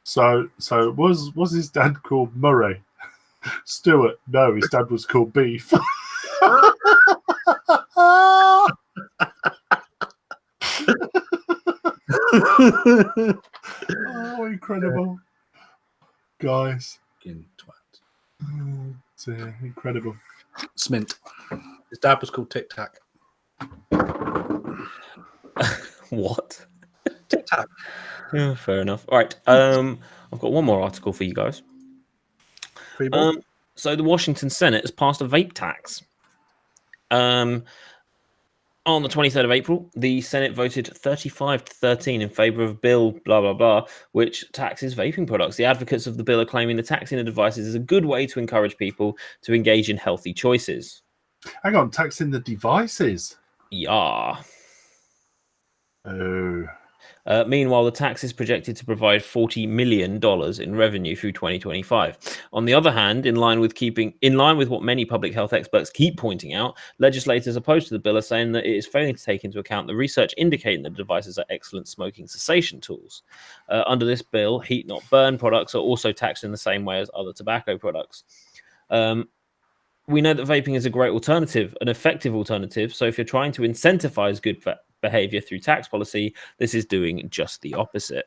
So was his dad called Murray? Stuart? No, his dad was called Beef. Oh, incredible, guys! It's incredible. Smint. His dad was called Tic Tac. What? Tic Tac. Yeah, fair enough. All right. I've got one more article for you guys. So the Washington Senate has passed a vape tax. On the 23rd of April, the Senate voted 35-13 in favor of a bill, blah, blah, blah, which taxes vaping products. The advocates of the bill are claiming the taxing the devices is a good way to encourage people to engage in healthy choices. Hang on, taxing the devices? Yeah. Oh. Meanwhile, the tax is projected to provide $40 million in revenue through 2025. On the other hand, in line with what many public health experts keep pointing out, legislators opposed to the bill are saying that it is failing to take into account the research indicating that the devices are excellent smoking cessation tools. Under this bill, heat not burn products are also taxed in the same way as other tobacco products. We know that vaping is a great alternative, an effective alternative. So if you're trying to incentivize good behavior through tax policy, this is doing just the opposite.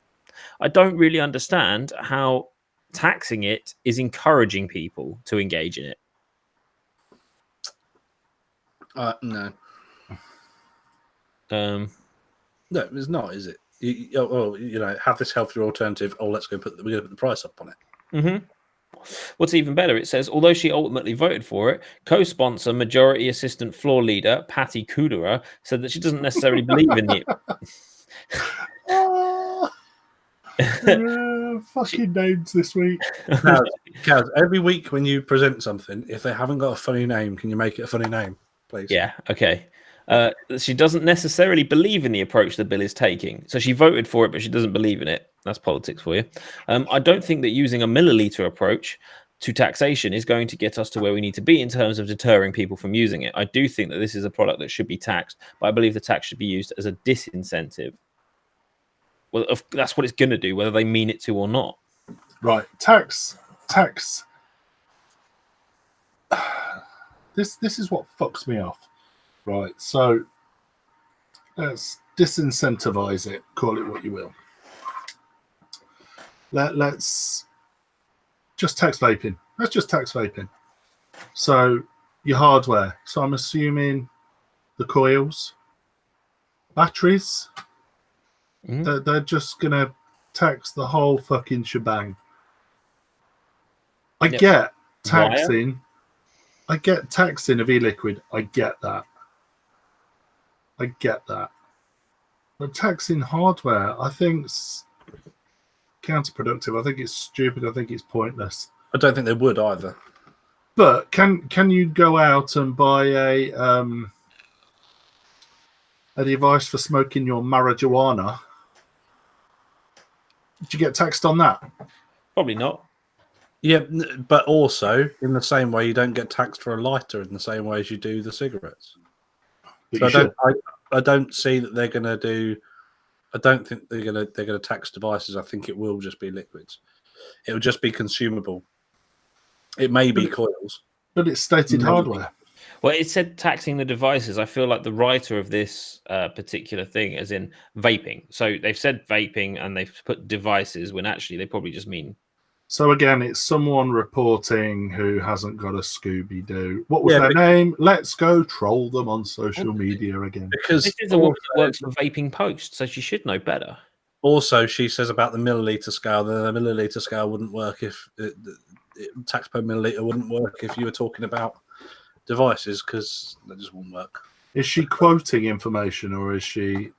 I don't really understand how taxing it is encouraging people to engage in it. No. No, it's not, is it? Have this healthier alternative. Oh, we're going to put the price up on it. Mm-hmm. What's even better, it says, although she ultimately voted for it, co-sponsor, majority assistant floor leader, Patty Kuderer, said that she doesn't necessarily believe in it. Fucking names this week. Kaz, every week when you present something, if they haven't got a funny name, can you make it a funny name, please? Yeah, okay. She doesn't necessarily believe in the approach the bill is taking. So she voted for it, but she doesn't believe in it. That's politics for you. I don't think that using a milliliter approach to taxation is going to get us to where we need to be in terms of deterring people from using it. I do think that this is a product that should be taxed, but I believe the tax should be used as a disincentive. Well, that's what it's going to do, whether they mean it to or not. Right. Tax. This is what fucks me off. Right, so let's disincentivize it, call it what you will. Let's just tax vaping. Let's just tax vaping. So your hardware. So I'm assuming the coils, batteries, they're just going to tax the whole fucking shebang. I get taxing. I get taxing of e-liquid. I get that. But taxing hardware, I think, is counterproductive. I think it's stupid. I think it's pointless. I don't think they would either. But can you go out and buy a device for smoking your marijuana? Did you get taxed on that? Probably not. Yeah, but also in the same way you don't get taxed for a lighter in the same way as you do the cigarettes. So I don't see that they're going to do. I don't think they're going to tax devices. I think it will just be liquids. It would just be consumable. It may be coils. But it's stated Maybe. hardware. Well, it said taxing the devices. I feel like the writer of this particular thing, as in vaping. So they've said vaping and they've put devices when actually they probably just mean. So again, it's someone reporting who hasn't got a Scooby Doo. What was Yeah, their but- name? Let's go troll them on social media again. Because This is a woman that works for Vaping Post, so she should know better. also she says about the milliliter scale. The milliliter scale wouldn't work if tax per milliliter wouldn't work if you were talking about devices, because that just won't work. Is she quoting information or is she?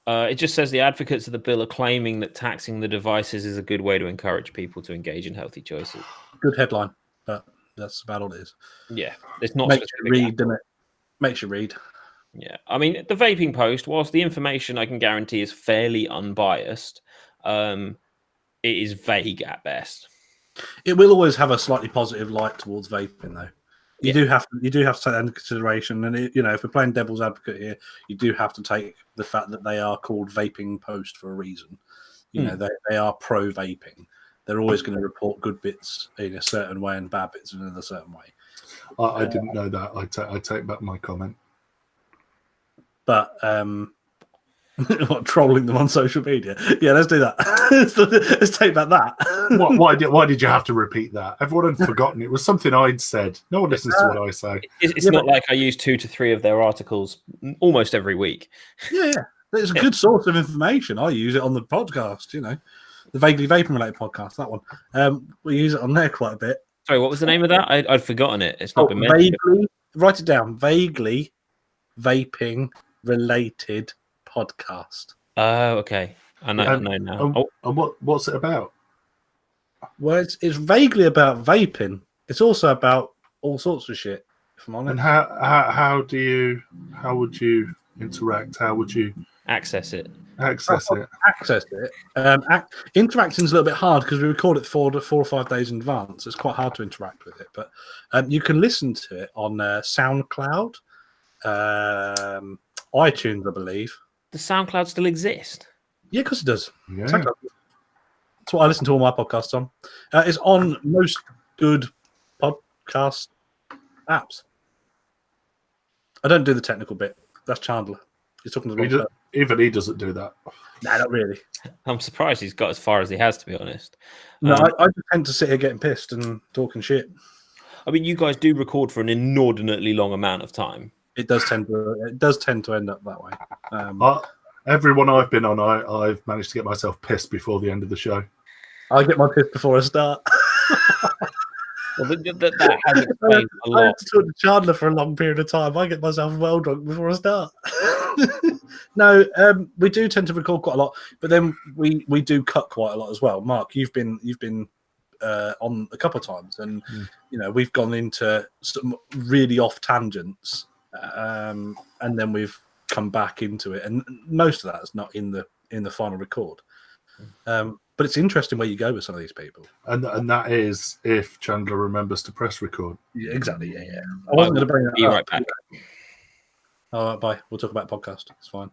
It just says the advocates of the bill are claiming that taxing the devices is a good way to encourage people to engage in healthy choices. Good headline, but that's about all it is. Yeah, it's not Makes you specific. read, doesn't it? Makes you read. Yeah, I mean, the Vaping Post, whilst the information I can guarantee is fairly unbiased, it is vague at best. It will always have a slightly positive light towards vaping, though. You Yeah. do have to take that into consideration, and if we're playing devil's advocate here, you do have to take the fact that they are called Vaping Post for a reason. They are pro vaping. They're always going to report good bits in a certain way and bad bits in another certain way. I didn't know that. I take back my comment. But what, trolling them on social media? Yeah, let's do that. Let's take back that. Why did you have to repeat that? Everyone had forgotten. It was something I'd said. No one listens to what I say. It's not like I use 2 to 3 of their articles almost every week. Yeah. It's a good source of information. I use it on the podcast, the Vaguely Vaping related podcast, that one. We use it on there quite a bit. Sorry, what was the name of that? I'd forgotten it. It's not been mentioned. Write it down. Vaguely Vaping related podcast. Oh, okay. I know now. And what's it about? Well, it's vaguely about vaping. It's also about all sorts of shit, if I'm honest. And how would you interact? How would you Access it. access it? Access it. Interacting is a little bit hard because we record it 4 or 5 days in advance. It's quite hard to interact with it, but you can listen to it on SoundCloud, iTunes, I believe. Does SoundCloud still exist? Yeah, because it does. Yeah. SoundCloud. That's what I listen to all my podcasts on. It's on most good podcast apps. I don't do the technical bit. That's Chandler. He's talking to the wrong person. Even he doesn't do that. No, not really. I'm surprised he's got as far as he has, to be honest. No, I just tend to sit here getting pissed and talking shit. I mean, you guys do record for an inordinately long amount of time. It does tend to end up that way. Everyone I've been on, I've managed to get myself pissed before the end of the show. I get my piss before I start. Well, that has explained a I lot. have to talk to Chandler for a long period of time. I get myself well drunk before I start. No, we do tend to record quite a lot, but then we do cut quite a lot as well. Mark, you've been on a couple of times, and we've gone into some really off tangents, and then we've come back into it, and most of that is not in the final record. But it's interesting where you go with some of these people, And that is if Chandler remembers to press record. Yeah, exactly. Yeah. I wasn't going to bring that Be up. right back. All right, bye. We'll talk about podcast. It's fine.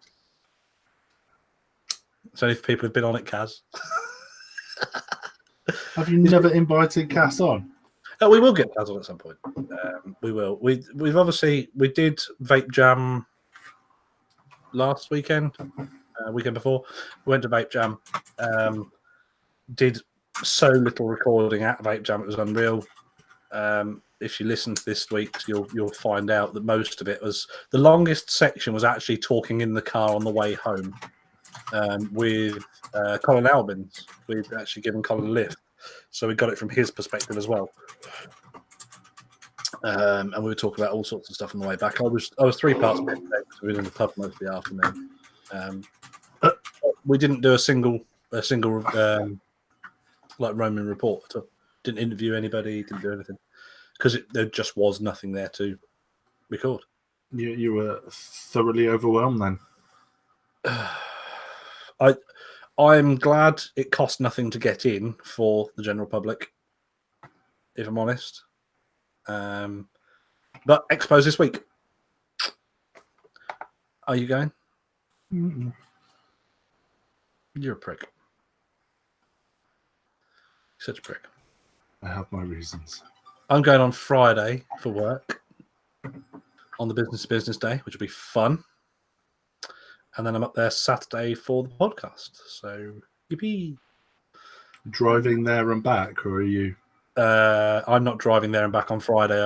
It's only for people who've been on it, Kaz. Have you never invited Cass on? We will get Kaz on at some point. We will. We did Vape Jam last weekend, weekend before. We went to Vape Jam. Did so little recording at Vape Jam, it was unreal. If you listen to this week's, you'll find out that most of it was, the longest section was actually talking in the car on the way home with Colin Albins. We'd actually given Colin a lift, so we got it from his perspective as well. And we were talking about all sorts of stuff on the way back. I was 3 parts because we were in the pub most of the afternoon. We didn't do a single like Roman report at all. Didn't interview anybody, didn't do anything, because there just was nothing there to record. You were thoroughly overwhelmed then. I'm glad it cost nothing to get in for the general public, if I'm honest. But Expos this week. Are you going? Mm-mm. You're a prick. Such a prick. I have my reasons. I'm going on Friday for work on the business day, which will be fun. And then I'm up there Saturday for the podcast. So, yippee. Driving there and back, or are you? I'm not driving there and back on Friday.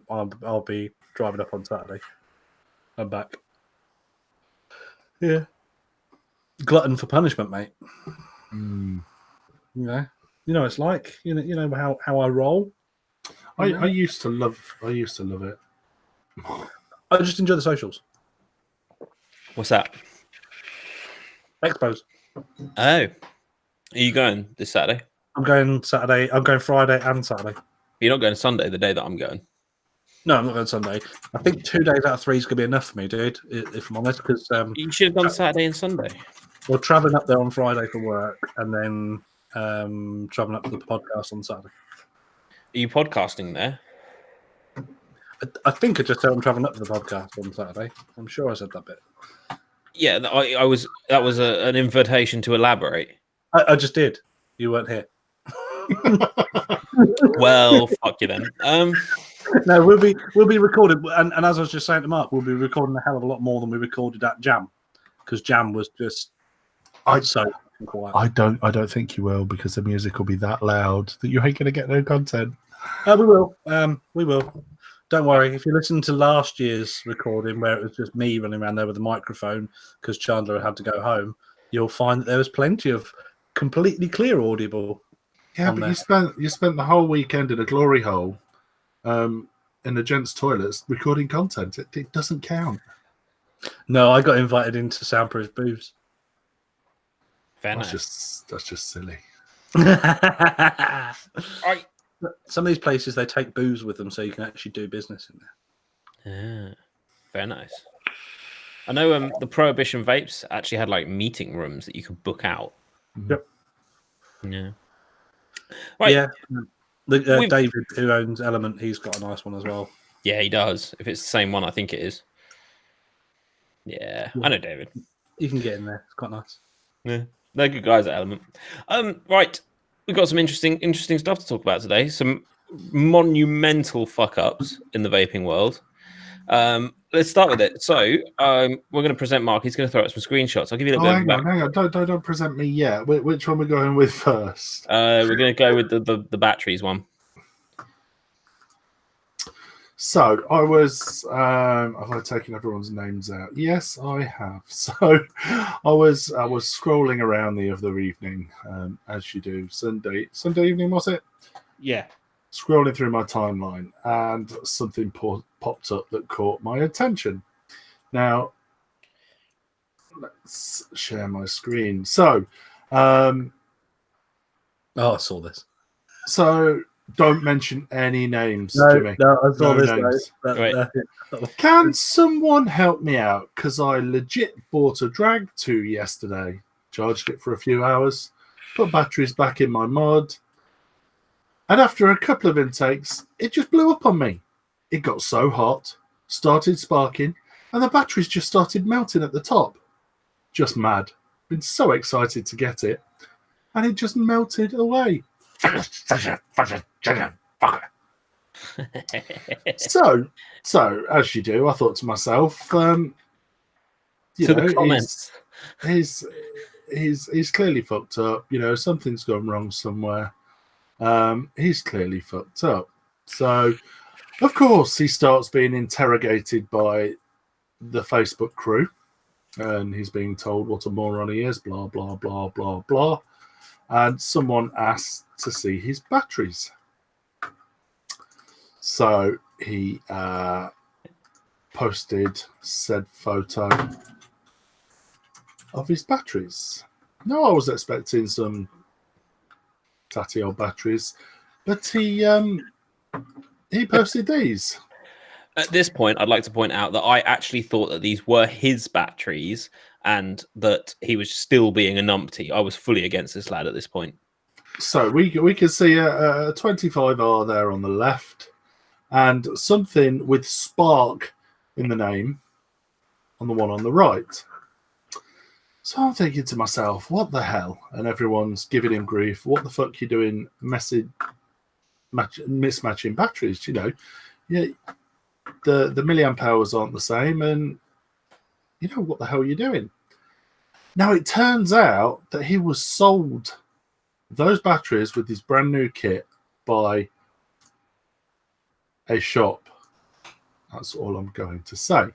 I'll be driving up on Saturday. I'm back. Yeah. Glutton for punishment, mate. Mm. You know it's like. You know how I roll. I used to love it. I just enjoy the socials. What's that? Expos. Oh, are you going this Saturday? I'm going Saturday. I'm going Friday and Saturday. You're not going Sunday, the day that I'm going. No, I'm not going Sunday. I think 2 days out of 3 is going to be enough for me, dude, if I'm honest, because You should have done Saturday and Sunday. we're travelling up there on Friday for work and then travelling up for the podcast on Saturday. Are you podcasting there? I think I just said I'm travelling up for the podcast on Saturday. I'm sure I said that bit. Yeah, I was. That was an invitation to elaborate. I just did. You weren't here. Well, fuck you then. No, we'll be recorded, and as I was just saying to Mark, we'll be recording a hell of a lot more than we recorded at Jam, because Jam was just so quiet. I don't think you will, because the music will be that loud that you ain't gonna get no content. We will. We will. Don't worry. If you listen to last year's recording where it was just me running around there with the microphone because Chandler had to go home, you'll find that there was plenty of completely clear audible. Yeah, but you spent the whole weekend in a glory hole, in the gents' toilets recording content. It doesn't count. No, I got invited into soundproof booths. Fair That's just silly. Some of these places they take booze with them, so you can actually do business in there. Yeah, very nice. I know the Prohibition vapes actually had like meeting rooms that you could book out. Yep. Yeah. Right. Yeah. David, who owns Element, he's got a nice one as well. Yeah, he does. If it's the same one, I think it is. Yeah, I know David. You can get in there. It's quite nice. Yeah, they're good guys at Element. Right. We've got some interesting stuff to talk about today. Some monumental fuck ups in the vaping world. Let's start with it. So, we're going to present Mark. He's going to throw out some screenshots. I'll give you a little bit of hang on. Don't present me yet. Which one are we going with first? We're going to go with the batteries one. So I was. Have I taken everyone's names out? Yes, I have. So I was scrolling around the other evening, as you do. Sunday evening, was it? Yeah. Scrolling through my timeline, and something popped up that caught my attention. Now, let's share my screen. So, I saw this. So don't mention any names, Jimmy. No, I saw this. Names. Right. Can someone help me out? Because I legit bought a Drag 2 yesterday, charged it for a few hours, put batteries back in my mod, and after a couple of intakes, it just blew up on me. It got so hot, started sparking, and the batteries just started melting at the top. Just mad. Been so excited to get it, and it just melted away. So as you do, I thought to myself, the comments. He's clearly fucked up. You know, something's gone wrong somewhere. He's clearly fucked up. So, of course, he starts being interrogated by the Facebook crew, and he's being told what a moron he is. Blah blah blah blah blah. And someone asked to see his batteries. So he posted said photo of his batteries. No, I was expecting some tatty old batteries, but he posted these. At this point, I'd like to point out that I actually thought that these were his batteries and that he was still being a numpty. I was fully against this lad at this point. So we can see a 25R there on the left and something with Spark in the name on the one on the right. So I'm thinking to myself, what the hell? And everyone's giving him grief. What the fuck you doing mismatching batteries? You know, yeah, the milliamp hours aren't the same, and you know what the hell you're doing. Now it turns out that he was sold those batteries with his brand new kit by a shop. That's all I'm going to say.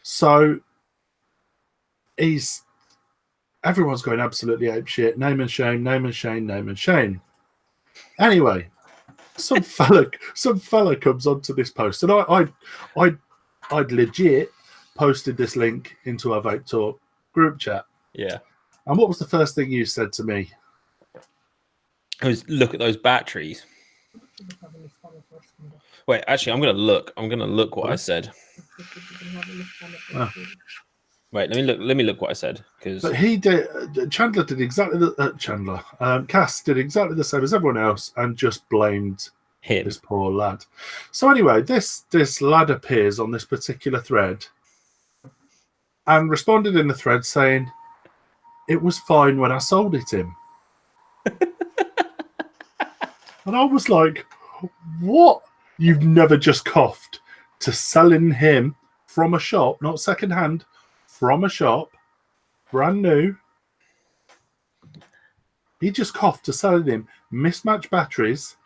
So everyone's going absolutely apeshit. Name and shame, name and shame, name and shame. Anyway, some fella comes onto this post, and I'd legit posted this link into our Vape Talk group chat. Yeah. And what was the first thing you said to me? It was, look at those batteries. Wait, actually, I'm gonna look. I'm gonna look what I said. Oh. Wait, let me look what I said, because But he did. Chandler did exactly the Cass did exactly the same as everyone else, and just blamed him. this poor lad. So anyway, this lad appears on this particular thread and responded in the thread saying, "It was fine when I sold it him." And I was like, "What? You've never just coughed to selling him from a shop, not secondhand, from a shop, brand new. He just coughed to selling him mismatched batteries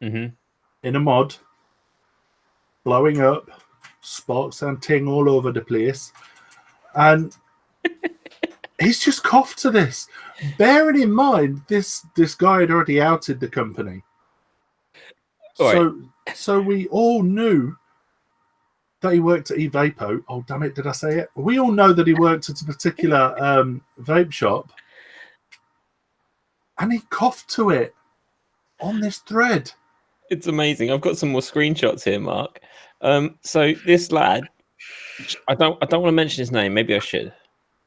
Mm-hmm. in a mod, blowing up, sparks and ting all over the place, and he's just coughed to this. Bearing in mind, this guy had already outed the company, so we all knew that he worked at eVapo. Oh damn it! Did I say it? We all know that he worked at a particular vape shop, and he coughed to it on this thread. It's amazing. I've got some more screenshots here, Mark. So this lad, I don't want to mention his name. Maybe I should.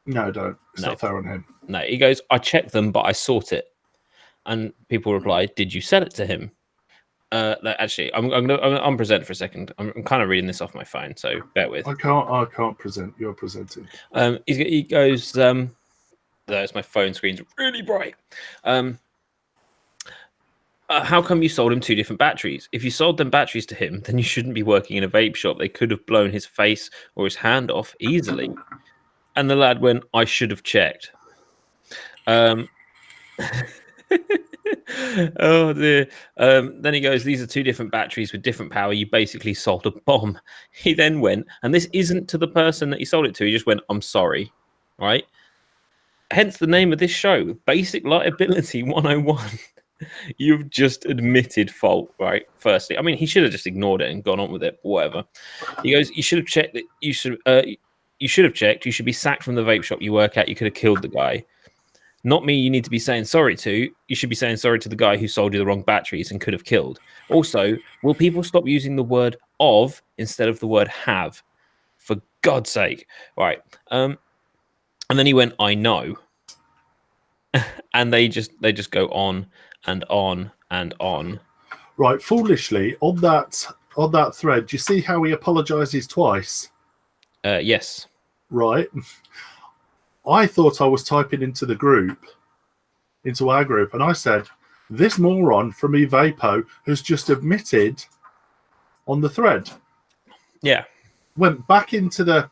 No, don't. It's No. not fair on him. No, he goes, I checked them, but I sought it. And people reply, did you sell it to him? Actually, I'm gonna present for a second. I'm kind of reading this off my phone, so bear with. I can't present. You're presenting. He goes, there's my phone screen's really bright. How come you sold him 2 different batteries? If you sold them batteries to him, then you shouldn't be working in a vape shop. They could have blown his face or his hand off easily. And the lad went, I should have checked. Oh dear. Then he goes, these are 2 different batteries with different power. You basically sold a bomb. He then went, and this isn't to the person that he sold it to. He just went, I'm sorry. Right? Hence the name of this show, Basic Liability 101. You've just admitted fault, right? Firstly, I mean, he should have just ignored it and gone on with it, but whatever. He goes, you should have checked that. You should have checked. You should be sacked from the vape shop you work at. You could have killed the guy. Not me. You need to be saying sorry to. You should be saying sorry to the guy who sold you the wrong batteries and could have killed. Also, will people stop using the word of instead of the word have? For God's sake, right? And then he went, I know. And they just go on and on and on. Right, foolishly on that thread. Do you see how he apologizes twice? Yes. Right. I thought I was typing into our group, and I said, "This moron from eVapo has just admitted on the thread." Yeah. Went back into the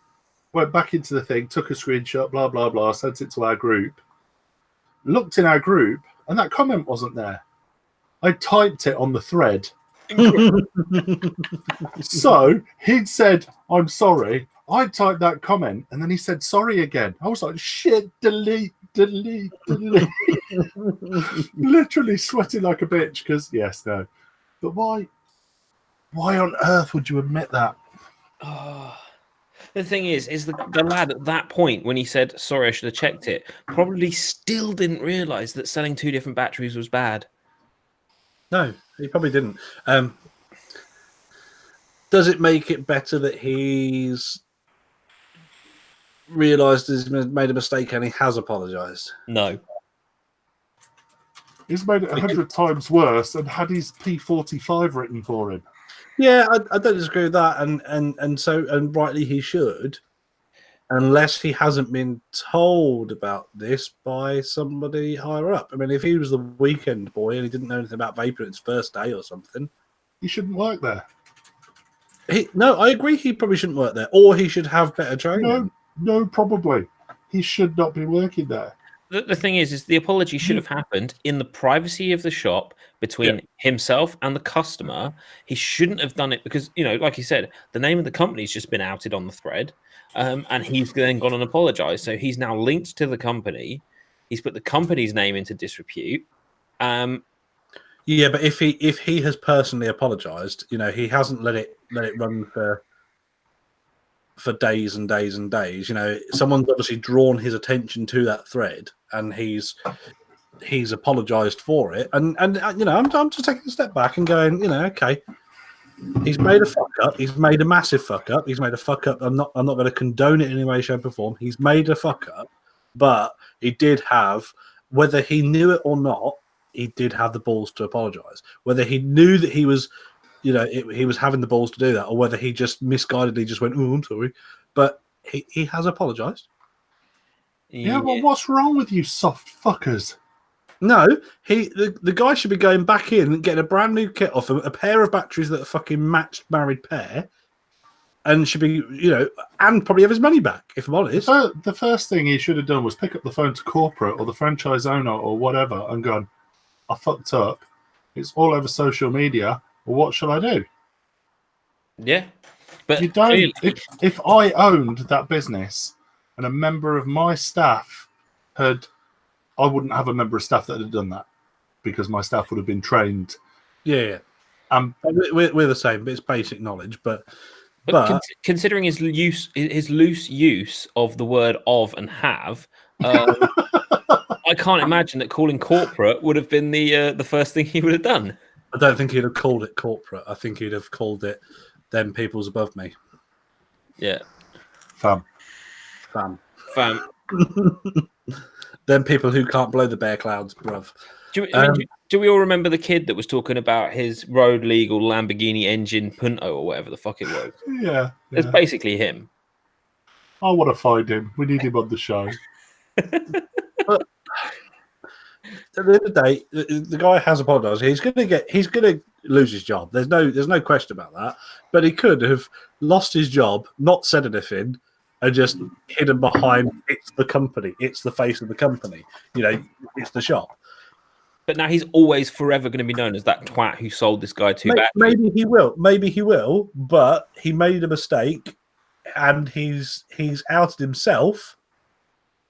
thing, took a screenshot, blah blah blah, sent it to our group. Looked in our group, and that comment wasn't there. I typed it on the thread. So he'd said, I'm sorry. I typed that comment, and then he said sorry again. I was like, shit, delete. Literally sweating like a bitch because, yes, no. But why on earth would you admit that? Oh. The thing is the lad at that point, when he said, sorry, I should have checked it, probably still didn't realize that selling 2 different batteries was bad. No, he probably didn't. Does it make it better that he's realized he's made a mistake and he has apologized? No. He's made it 100 times worse and had his P45 written for him. Yeah, I don't disagree with that, and rightly he should. unless he hasn't been told about this by somebody higher up. I mean, if he was the weekend boy and he didn't know anything about vaping its first day or something, He shouldn't work there. no, I agree. He probably shouldn't work there, or he should have better training. No, probably. He should not be working there. The thing is the apology should have happened in the privacy of the shop between himself and the customer. He shouldn't have done it because, like you said, the name of the company's just been outed on the thread, and he's then gone and apologized. So he's now linked to the company. He's put the company's name into disrepute. Yeah, but if he has personally apologized, he hasn't let it run for days and days and days. Someone's obviously drawn his attention to that thread, and he's apologized for it. And I'm just taking a step back and going, okay, he's made a fuck up. He's made a massive fuck up. He's made a fuck up. I'm not going to condone it in any way, shape, or form. He's made a fuck up, but he did have, whether he knew it or not, he did have the balls to apologize. Whether he knew that he was, he was having the balls to do that, or whether he just misguidedly just went, "Oh, I'm sorry," but he has apologized. Yeah, well, what's wrong with you soft fuckers? No, the guy should be going back in and getting a brand new kit off him, a pair of batteries that are fucking matched married pair, and should be, and probably have his money back, if I'm honest. The first thing he should have done was pick up the phone to corporate or the franchise owner or whatever and gone, I fucked up. It's all over social media. Well, what shall I do? Yeah. But you don't. If I owned that business and a member of my staff I wouldn't have a member of staff that had done that because my staff would have been trained. Yeah. We're the same, but it's basic knowledge. But considering his loose use of the word of and have, I can't imagine that calling corporate would have been the first thing he would have done. I don't think he'd have called it corporate. I think he'd have called it them people's above me. Yeah. Fam. Them people who can't blow the bear clouds, bruv. Do we all remember the kid that was talking about his road legal Lamborghini engine Punto or whatever the fuck it was? Yeah. It's basically him. I want to find him. We need him on the show. But at the end of the day, the guy has apologized. He's gonna lose his job. There's no question about that. But he could have lost his job, not said anything, and just hidden behind it's the company, it's the face of the company. It's the shop. But now he's always forever going to be known as that twat who sold this guy two batteries. Maybe he will, but he made a mistake, and he's outed himself.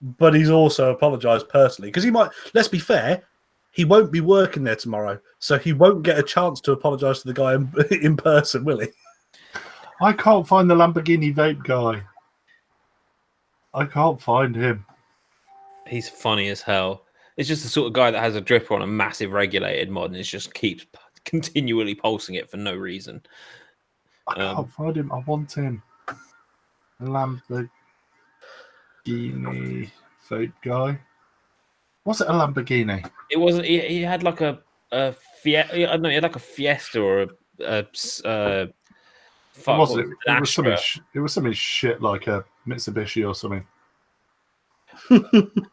But he's also apologized personally because he might. Let's be fair, he won't be working there tomorrow, so he won't get a chance to apologize to the guy in person, will he? I can't find the Lamborghini vape guy. I can't find him. He's funny as hell. It's just the sort of guy that has a dripper on a massive regulated mod and just keeps continually pulsing it for no reason. I can't find him. I want him. Lamborghini vape guy. Was it a Lamborghini? It wasn't. He had like a Fiesta. I don't know. He had like a Fiesta or a was it? It was something shit like a Mitsubishi or something.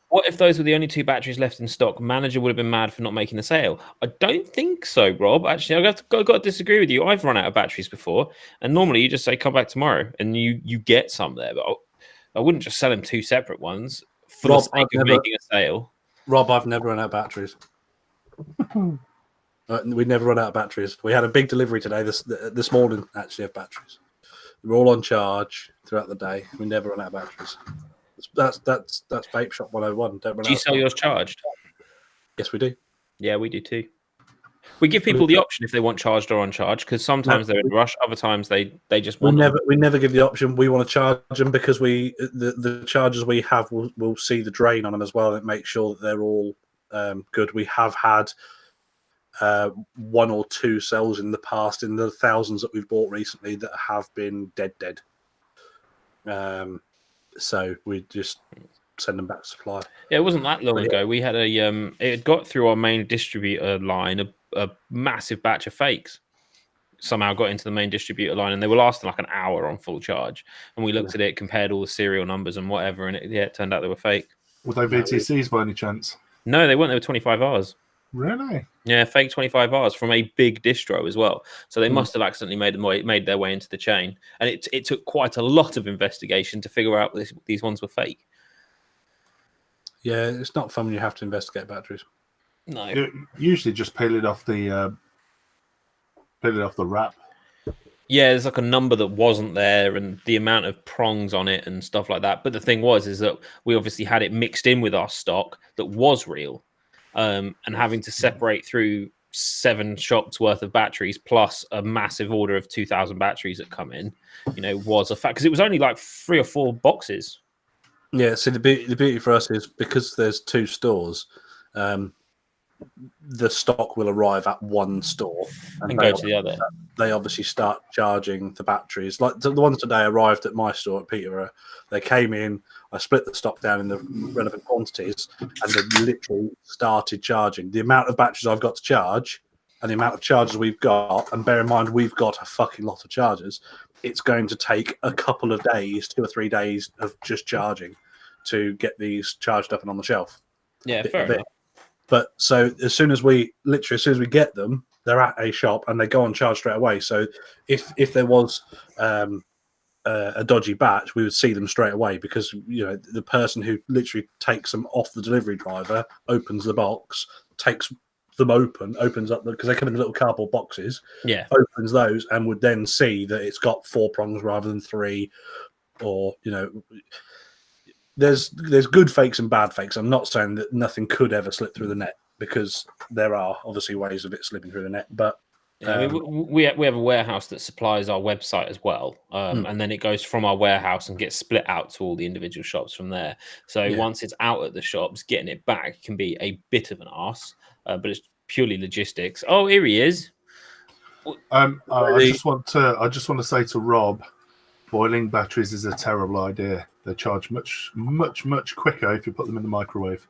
What if those were the only two batteries left in stock? Manager would have been mad for not making the sale. I don't think so, Rob. Actually, I've got to disagree with you. I've run out of batteries before, and normally you just say come back tomorrow, and you get some there. But I wouldn't just sell him two separate ones for the sake of making a sale. Rob, I've never run out of batteries. We never run out of batteries. We had a big delivery today, this morning, actually, of batteries. We're all on charge throughout the day. We never run out of batteries. That's Vape Shop 101. Do you sell yours charged? Yes, we do. Yeah, we do too. We give people the option if they want charged or uncharged, because sometimes they're in a rush, other times they just want. We never give the option. We want to charge them because the chargers we have will see the drain on them as well and make sure that they're all good. We have had one or two cells in the past, in the thousands that we've bought recently, that have been dead. So we just send them back to supply. Yeah, it wasn't that long ago. We had it had got through our main distributor line a massive batch of fakes. somehow got into the main distributor line, and they were lasting like an hour on full charge. And we looked at it, compared all the serial numbers and whatever, and it turned out they were fake. Were they VTCs by any chance? No, they weren't. They were 25 hours. Really? Yeah, fake 25 hours from a big distro as well. So they must have accidentally made their way into the chain, and it took quite a lot of investigation to figure out these ones were fake. Yeah, it's not fun when you have to investigate batteries. No, You usually just peel it off the wrap. yeah, there's like a number that wasn't there, and the amount of prongs on it and stuff like that. But the thing is that we obviously had it mixed in with our stock that was real, and having to separate through 7 shops worth of batteries plus a massive order of 2,000 batteries that come in, was a fact, because it was only like 3 or 4 boxes. Yeah, so the beauty for us is because there's 2 stores, the stock will arrive at one store And go to the other. They obviously start charging the batteries. Like the ones today arrived at my store at Peterborough. They came in, I split the stock down in the relevant quantities, and they literally started charging. The amount of batteries I've got to charge and the amount of chargers we've got, and bear in mind we've got a fucking lot of chargers, it's going to take a couple of days, 2 or 3 days of just charging to get these charged up and on the shelf. Yeah, fair enough. But so as soon as we get them, they're at a shop and they go on charge straight away. So if there was a dodgy batch, we would see them straight away, because the person who literally takes them off the delivery driver opens the box, takes them opens up because they come in little cardboard boxes. Yeah, opens those and would then see that it's got 4 prongs rather than 3, or There's good fakes and bad fakes. I'm not saying that nothing could ever slip through the net, because there are obviously ways of it slipping through the net. But I mean, we have a warehouse that supplies our website as well, and then it goes from our warehouse and gets split out to all the individual shops from there. So once it's out at the shops, getting it back can be a bit of an arse, but it's purely logistics. Oh, here he is. I just want to say to Rob, boiling batteries is a terrible idea. They charge much, much, much quicker if you put them in the microwave.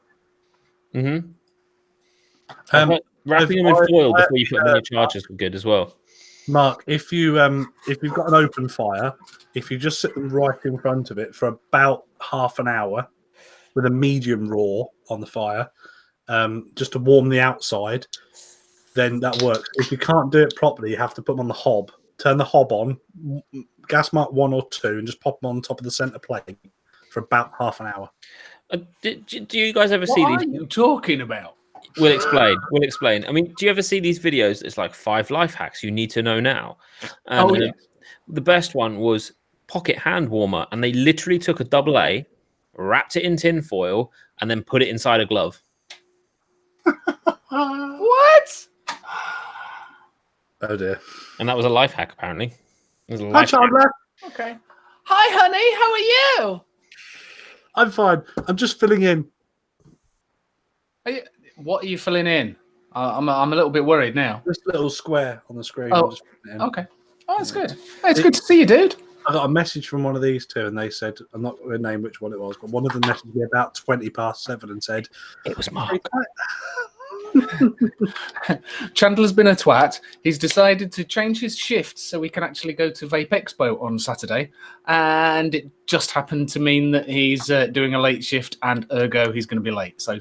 Mm-hmm. Wrapping them in foil before you put them in your chargers were good as well. Mark, if you've got an open fire, if you just sit them right in front of it for about half an hour with a medium raw on the fire, just to warm the outside, then that works. If you can't do it properly, you have to put them on the hob. Turn the hob on, gas mark 1 or 2, and just pop them on top of the center plate for about half an hour. Do you guys ever see these? What are you talking about? We'll explain. I mean, do you ever see these videos? It's like 5 life hacks you need to know now. And, yeah. The best one was pocket hand warmer, and they literally took a AA, wrapped it in tin foil, and then put it inside a glove. What? Oh dear. And that was a life hack, apparently. It was a Hi, life hack. Chandler. Okay. Hi, honey. How are you? I'm fine. I'm just filling in. What are you filling in? I'm a little bit worried now. This little square on the screen. Oh, I'm just filling it in. Okay. Oh, that's good. Oh, it's good to see you, dude. I got a message from one of these two, and they said, I'm not going to name which one it was, but one of them messaged me about 7:20 and said, It was Mark. Chandler's been a twat. He's decided to change his shift so we can actually go to Vape Expo on Saturday. And it just happened to mean that he's doing a late shift, and ergo he's going to be late. So,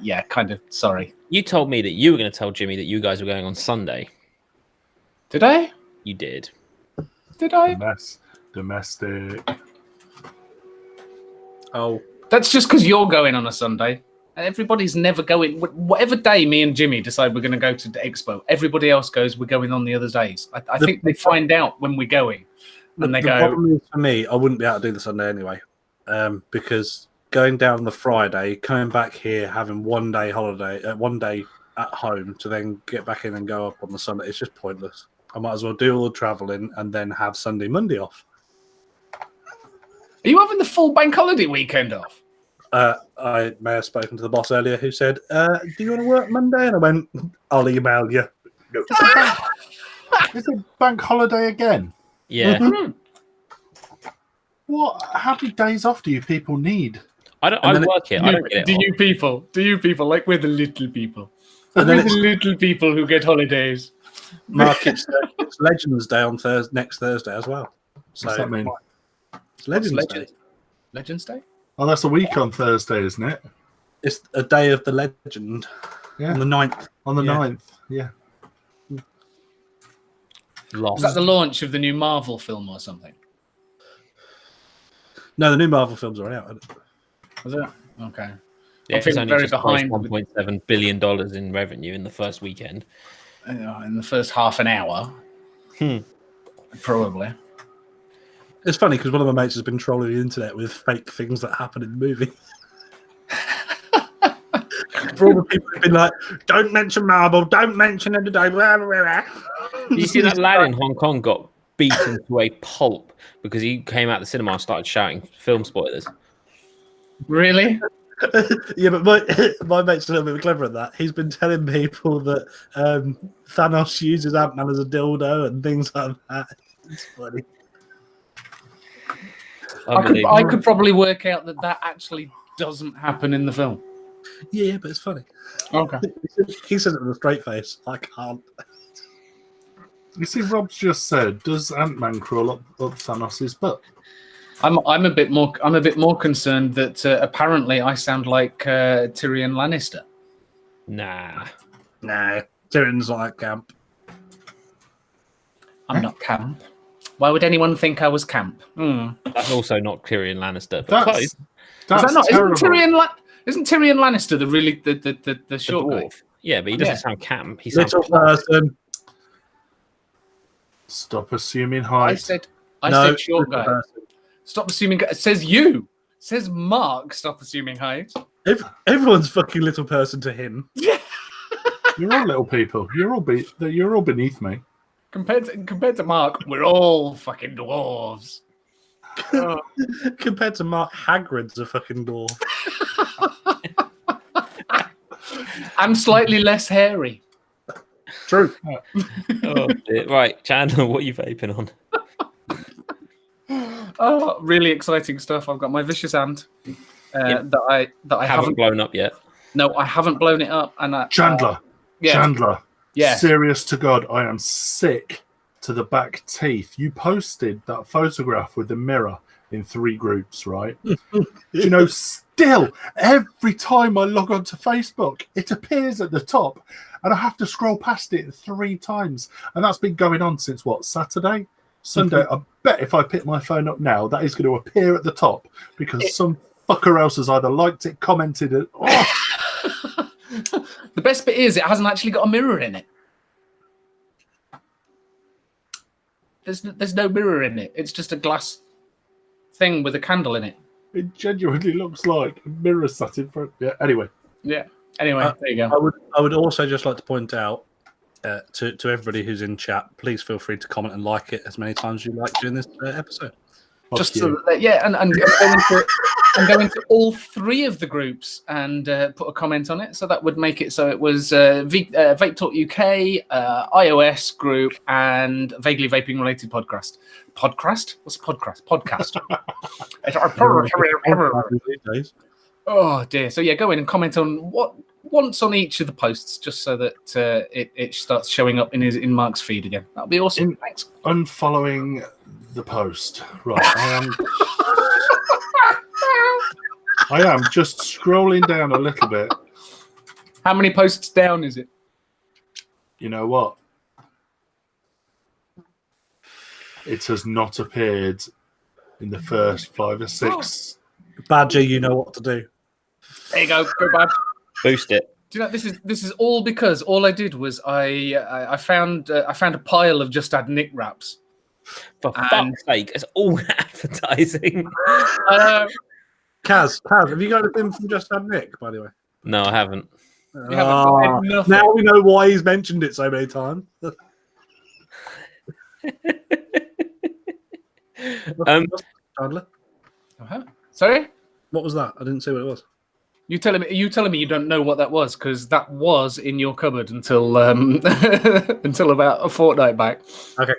yeah, kind of sorry. You told me that you were going to tell Jimmy that you guys were going on Sunday. Did I? You did. Did I? Domestic. oh, That's just because you're going on a Sunday. Everybody's never going. Whatever day me and Jimmy decide we're going to go to the expo, everybody else goes, we're going on the other days. I think they find out when we're going. And they the go, problem is for me, I wouldn't be able to do the Sunday anyway, because going down on the Friday, coming back here, having 1 day holiday, 1 day at home to then get back in and go up on the Sunday, it's just pointless. I might as well do all the travelling and then have Sunday, Monday off. are you having the full bank holiday weekend off? I may have spoken to the boss earlier who said, do you want to work Monday? And I went, I'll email you. Is it bank holiday again? Yeah. Mm-hmm. How many days off do you people need? I work here. I don't get it. Do you people? Like we're the little people? And then Only the little people who get holidays. Mark, it's Legends Day on next Thursday as well. So What's that mean? It's Legends What's Day. Legends? Legends Day? Oh, that's a week on Thursday, isn't it? It's a day of the legend Yeah. on the 9th. On the Yeah. 9th. Yeah. Lost. Is that the launch of the new Marvel film or something? No, the new Marvel film's already out. Isn't it? Was it? Okay. Yeah, I'm it's feeling only very just behind grossed with- $1.7 billion in revenue in the first weekend. In the first half an hour. Probably. It's funny because one of my mates has been trolling the internet with fake things that happen in the movie. For all the people who've been like, don't mention Marvel, don't mention it today. You see that lad in Hong Kong got beaten to a pulp because he came out the cinema and started shouting film spoilers. Really? Yeah, but my mate's a little bit clever at that. He's been telling people that Thanos uses Ant-Man as a dildo and things like that. It's funny. I could probably work out that actually doesn't happen in the film. Yeah, but it's funny. Okay. He says it with a straight face. I can't. You see, Rob's just said, does Ant-Man crawl up Thanos' butt? I'm a bit more concerned that apparently I sound like Tyrion Lannister. Nah. No, Tyrion's like camp. I'm not camp. Why would anyone think I was camp? That's also not Tyrion Lannister. But close. Is that not? terrible. Isn't Tyrion Lannister the really the The short guy? dwarf. Yeah, but he doesn't Yeah. sound camp. He sounds Little person. Stop assuming I height. said short little guy. person. Stop assuming. It says you. It says Mark. Stop assuming height. Everyone's fucking little person to him. You're all little people. You're all beneath me. Compared to Mark, we're all fucking dwarves. Oh. Compared to Mark, Hagrid's a fucking dwarf. I'm slightly less hairy. True. Oh, dear. Right, Chandler, what are you vaping on? Oh, really exciting stuff! I've got my vicious hand Yep. that I Haven't haven't. blown up yet. No, I haven't blown it up, and Chandler. yeah, Chandler. yeah. Serious to God, I am sick to the back teeth. You posted that photograph with the mirror in 3 groups, right? You know, still, every time I log on to Facebook, it appears at the top and I have to scroll past it 3 times. And that's been going on since what, Saturday? Sunday. I bet if I pick my phone up now, that is going to appear at the top because some fucker else has either liked it, commented it. Oh. The best bit is it hasn't actually got a mirror in it. There's no mirror in it. It's just a glass thing with a candle in it. It genuinely looks like a mirror sat in front. Yeah. Anyway, Yeah. Anyway, there you go. I would also just like to point out to everybody who's in chat, please feel free to comment and like it as many times as you like during this episode. fuck Just you. so that, yeah, and go into all 3 of the groups and put a comment on it. So that would make it so it was Vape Talk UK, iOS group, and vaguely vaping related podcast. Podcast? What's podcast? Podcast. These days. Oh dear. So yeah, go in and comment on once on each of the posts, just so that it starts showing up in Mark's feed again. That'll be awesome. Thanks. Unfollowing the post. Right. I am just scrolling down a little bit. How many posts down is it? You know what? It has not appeared in the first 5 or 6. Badger, you know what to do. There you go. Go bad. Boost it. Do you know this is all because all I did was I found a pile of Just Add Nick wraps. For And- fuck's sake, it's all advertising. Kaz, have you got anything from Just Add Nick, by the way? No, I haven't. You haven't said nothing. Now we know why he's mentioned it so many times. Chandler, Sorry, what was that? I didn't see what it was. you telling me you don't know what that was because that was in your cupboard until until about a fortnight back. Okay.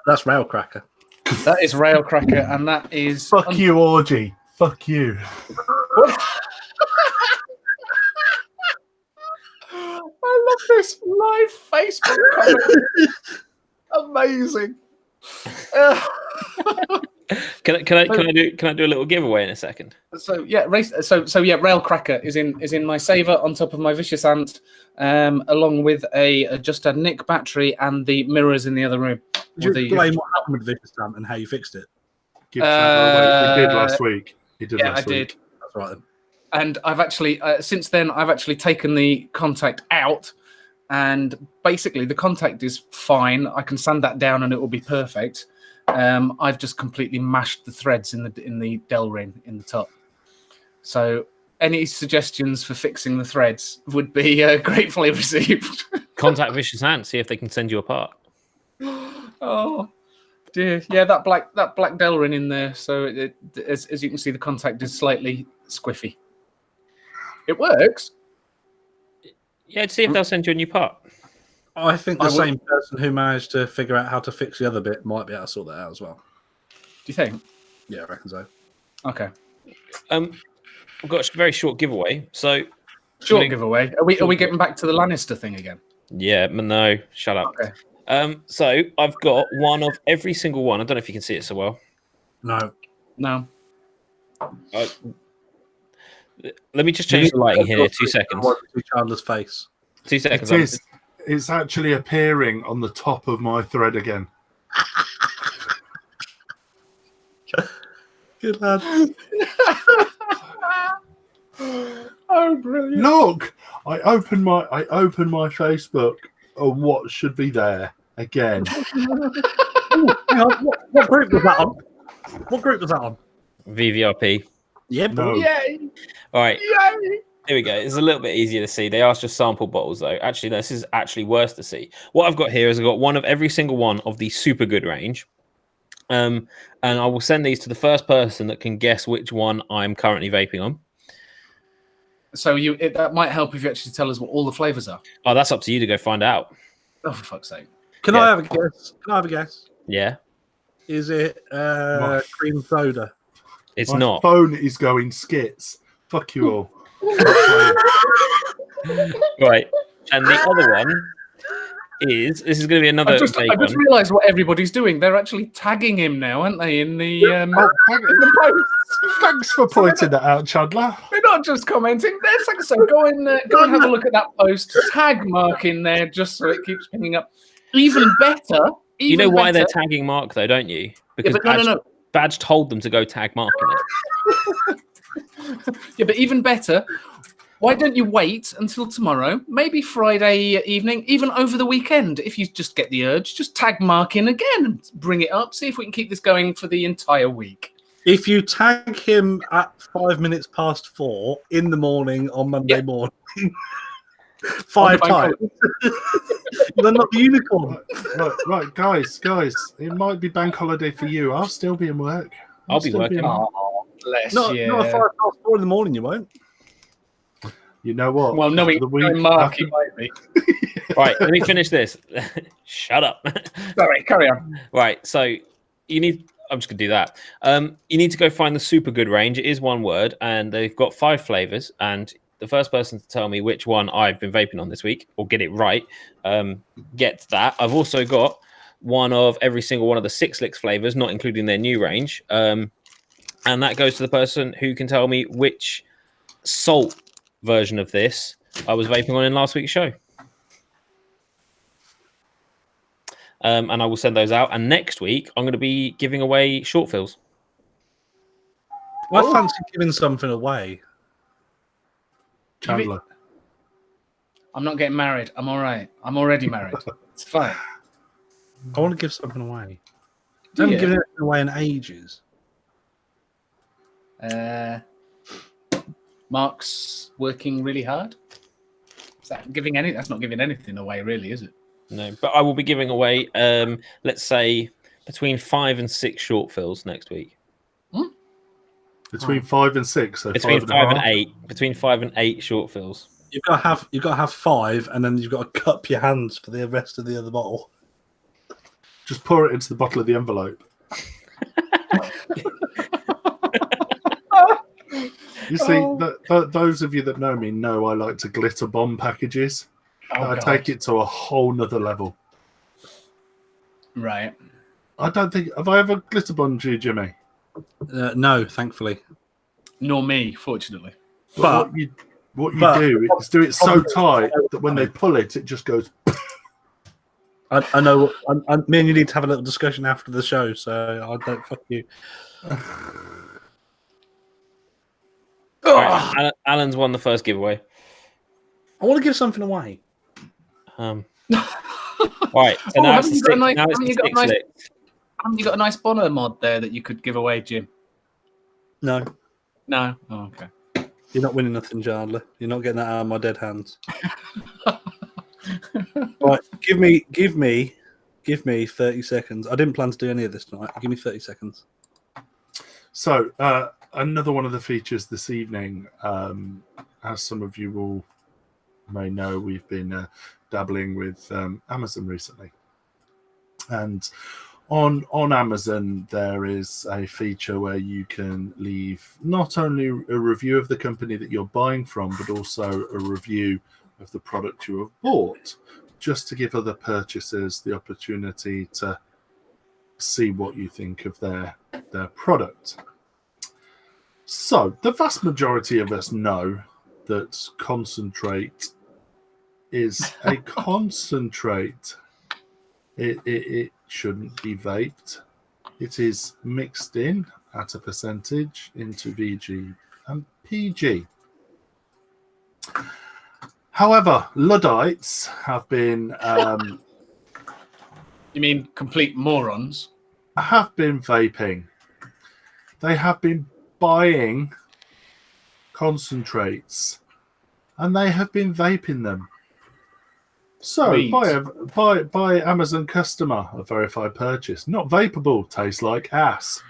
That's Rail Cracker. That is Rail Cracker, and that is Fuck you, Orgy. Fuck you. on this live Facebook comment. Amazing. Can I do a little giveaway in a second? So yeah, Railcracker is in my saver on top of my Vicious Ant, along with just a Nick battery and the mirrors in the other room. Did you explain what happened with Vicious Ant and how you fixed it? Give Chandler away. He did last week. He did Yeah, last I week. did. That's right then. And I've actually since then I've actually taken the contact out, and basically the contact is fine. I can sand that down and it will be perfect. I've just completely mashed the threads in the Del ring in the top. So any suggestions for fixing the threads would be gratefully received. Contact Vicious Ant, see if they can send you a part. Oh dear, yeah, that black Del ring in there. So as you can see, the contact is slightly squiffy. It works. Yeah, see if they'll send you a new part. I think the same person who managed to figure out how to fix the other bit might be able to sort that out as well. Do you think? Yeah, I reckon so. Okay. We've got a very short giveaway. So Short giveaway. Are we getting back to the Lannister thing again? yeah, no, shut up. Okay. So I've got one of every single one. I don't know if you can see it so well. No. Let me just change the lighting here. 2 seconds. Chandler's face. 2 seconds. It is. It's actually appearing on the top of my thread again. Good lad. Oh, brilliant! Look, I opened my Facebook, and what should be there again? Ooh, hang on. What group was that on? What group was that on? VVRP. Yeah, No. Yay! All right. Yay! Here we go. It's a little bit easier to see. They asked just sample bottles, though. Actually, this is actually worse to see. What I've got here is I've got one of every single one of the super good range. And I will send these to the first person that can guess which one I'm currently vaping on. So that might help if you actually tell us what all the flavors are. Oh, that's up to you to go find out. Oh, for fuck's sake! Can I have a guess? Yeah. Is it cream soda? It's My not. phone is going skits. Fuck you all. Right. And the other one is, this is going to be another I just vague one. realised what everybody's doing. They're actually tagging him now, aren't they? In the Oh, in the posts. thanks for pointing that out, Chandler. They're not just commenting. They're tagging. So go and have a look at that post. Tag Mark in there just so it keeps pinging up. Even better. You know why they're tagging Mark, though, don't you? Because no. Badge told them to go tag Mark in it. Yeah, but even better, why don't you wait until tomorrow, maybe Friday evening, even over the weekend, if you just get the urge, just tag Mark in again and bring it up, see if we can keep this going for the entire week. If you tag him at 4:05 in the morning on Monday morning, 5 times, you're not the unicorn. Right, guys, it might be bank holiday for you. I'll still be in work. I'll be working. Oh, bless Not you. at 4:05 in the morning, you won't. You know what? Well, knowing Mark, he might be. Right, let me finish this. Shut up. Sorry, carry on. Right, so you need... I'm just going to do that. You need to go find the super good range. It is one word, and they've got 5 flavors. And the first person to tell me which one I've been vaping on this week, or get it right, gets that. I've also got one of every single one of the 6 Licks flavors, not including their new range. And that goes to the person who can tell me which salt version of this I was vaping on in last week's show. And I will send those out. And next week, I'm going to be giving away short fills. I fancy giving something away. Chandler. I'm not getting married. I'm all right. I'm already married. It's fine. I want to give something away. I Do haven't you? given it away in ages. Mark's working really hard. Is that giving any? That's not giving anything away, really, is it? No, but I will be giving away, let's say, between 5 and 6 short fills next week. Between 5 and 6, so Between 5 5 and and 8. Between 5 and 8 short fills. You've got to have 5, and then you've got to cup your hands for the rest of the other bottle. Just pour it into the bottle of the envelope. You see, those of you that know me know I like to glitter bomb packages. I God. take it to a whole nother level. Right. I don't think have I ever glitter bombed you, Jimmy? No, thankfully. Nor me, fortunately. But- what you but- do is do it so tight that when they pull it, it just goes. I know. Me and you need to have a little discussion after the show, so I don't fuck you. All right, Alan's won the first giveaway. I want to give something away. All right, so now it's haven't the you got a stick. nice- Now it's haven't the you got a stick nice- slick. Haven't you got a nice Bonner mod there that you could give away, Jim? No, No? Oh, okay. you're not winning nothing, Chandler. You're not getting that out of my dead hands. Right, give me 30 seconds. I didn't plan to do any of this tonight. Give me 30 seconds. So another one of the features this evening, as some of you may know, we've been dabbling with Amazon recently, and on Amazon there is a feature where you can leave not only a review of the company that you're buying from, but also a review of the product you have bought, just to give other purchasers the opportunity to see what you think of their product. So the vast majority of us know that concentrate is a concentrate. It shouldn't be vaped. It is mixed in at a percentage into VG and PG. However, Luddites have been You mean complete morons? vaping. They have been buying concentrates, and they have been vaping them. So, Sweet. by Amazon customer, a verified purchase, not vapable, tastes like ass.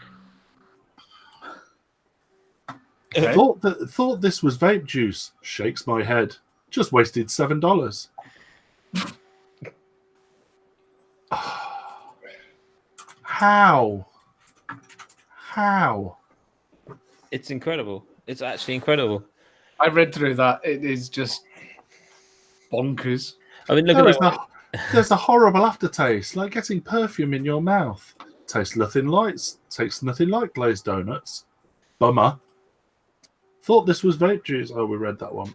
Okay. Thought this was vape juice. Shakes my head. Just wasted $7. How? It's incredible. It's actually incredible. I read through that. It is just bonkers. I mean, look at that. There's a horrible aftertaste, like getting perfume in your mouth. Tastes nothing like glazed donuts. Bummer. Thought this was vape juice. Oh, we read that one.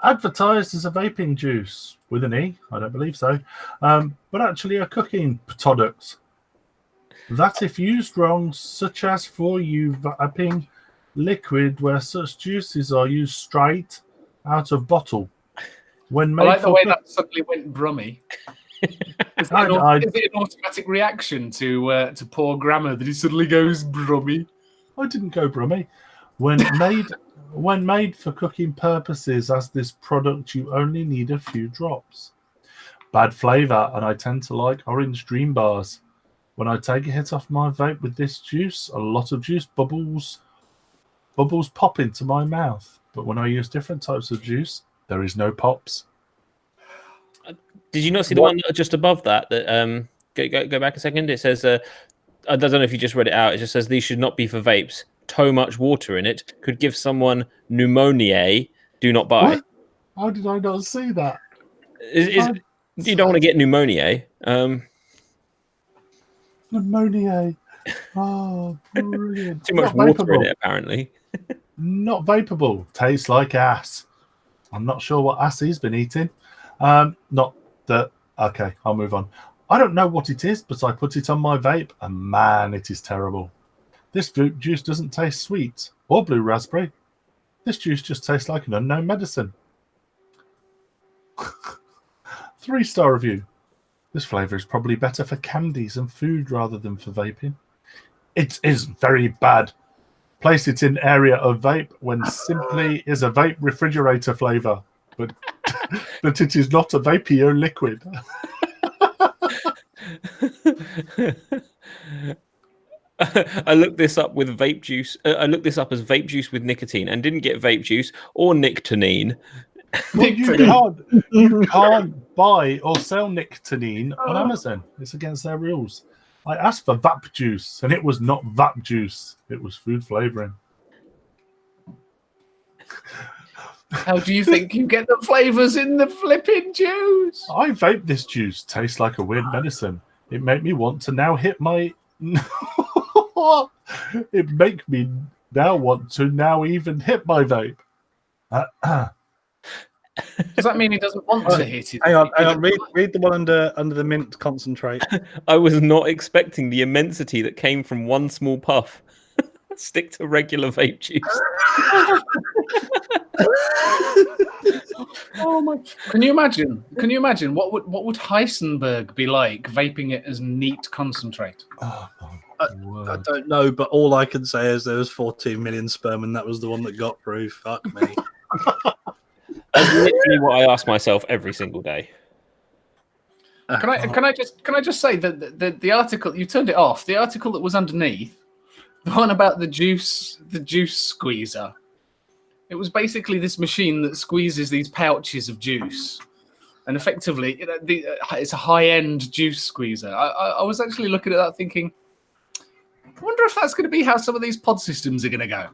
Advertised as a vaping juice with an E. I don't believe so. But actually a cooking product. That if used wrong, such as for you vaping liquid where such juices are used straight out of bottle. When I made like the for way cook- that suddenly went brummy. Is it I- an automatic reaction to poor grammar that he suddenly goes brummy? I didn't go brummy. When made for cooking purposes as this product, you only need a few drops. Bad flavour, and I tend to like orange dream bars. When I take a hit off my vape with this juice, a lot of juice bubbles pop into my mouth. But when I use different types of juice, there is no pops. Did you not see the one just above that? Go back a second. It says, I don't know if you just read it out. It just says these should not be for vapes. Too much water in it could give someone pneumonia. Do not buy. What? How did I not see that? You don't want to get pneumonia. Pneumonia. Oh, brilliant. Too much Not water in vapeable. it, apparently. Not vapeable. Tastes like ass. I'm not sure what ass he's been eating. Not that. Okay, I'll move on. I don't know what it is, but I put it on my vape, and man, it is terrible. This vape juice doesn't taste sweet or blue raspberry. This juice just tastes like an unknown medicine. 3-star review. This flavour is probably better for candies and food rather than for vaping. It is very bad. Place it in area of vape when simply is a vape refrigerator flavour, but it is not a vapio liquid. I looked this up with vape juice. I looked this up as vape juice with nicotine and didn't get vape juice or nicotine. Well, you can't buy or sell nicotine on Amazon. It's against their rules. I asked for Vap juice, and it was not Vap juice. It was food flavouring. How do you think you get the flavors in the flipping juice? I vape this juice. Tastes like a weird medicine. It make me want to now hit my. It make me now want to now even hit my vape. Does that mean he doesn't want to hit it? Hang on. Read the one under the mint concentrate. I was not expecting the immensity that came from one small puff. Stick to regular vape juice. Oh my! Can you imagine? Can you imagine what would Heisenberg be like vaping it as neat concentrate? Oh, I don't know, but all I can say is there was 14 million sperm, and that was the one that got through. Fuck me. That's literally what I ask myself every single day. Can I just say that the article you turned it off? The article that was underneath, the one about the juice squeezer. It was basically this machine that squeezes these pouches of juice, and effectively, it's a high-end juice squeezer. I was actually looking at that thinking, I wonder if that's going to be how some of these pod systems are going to go.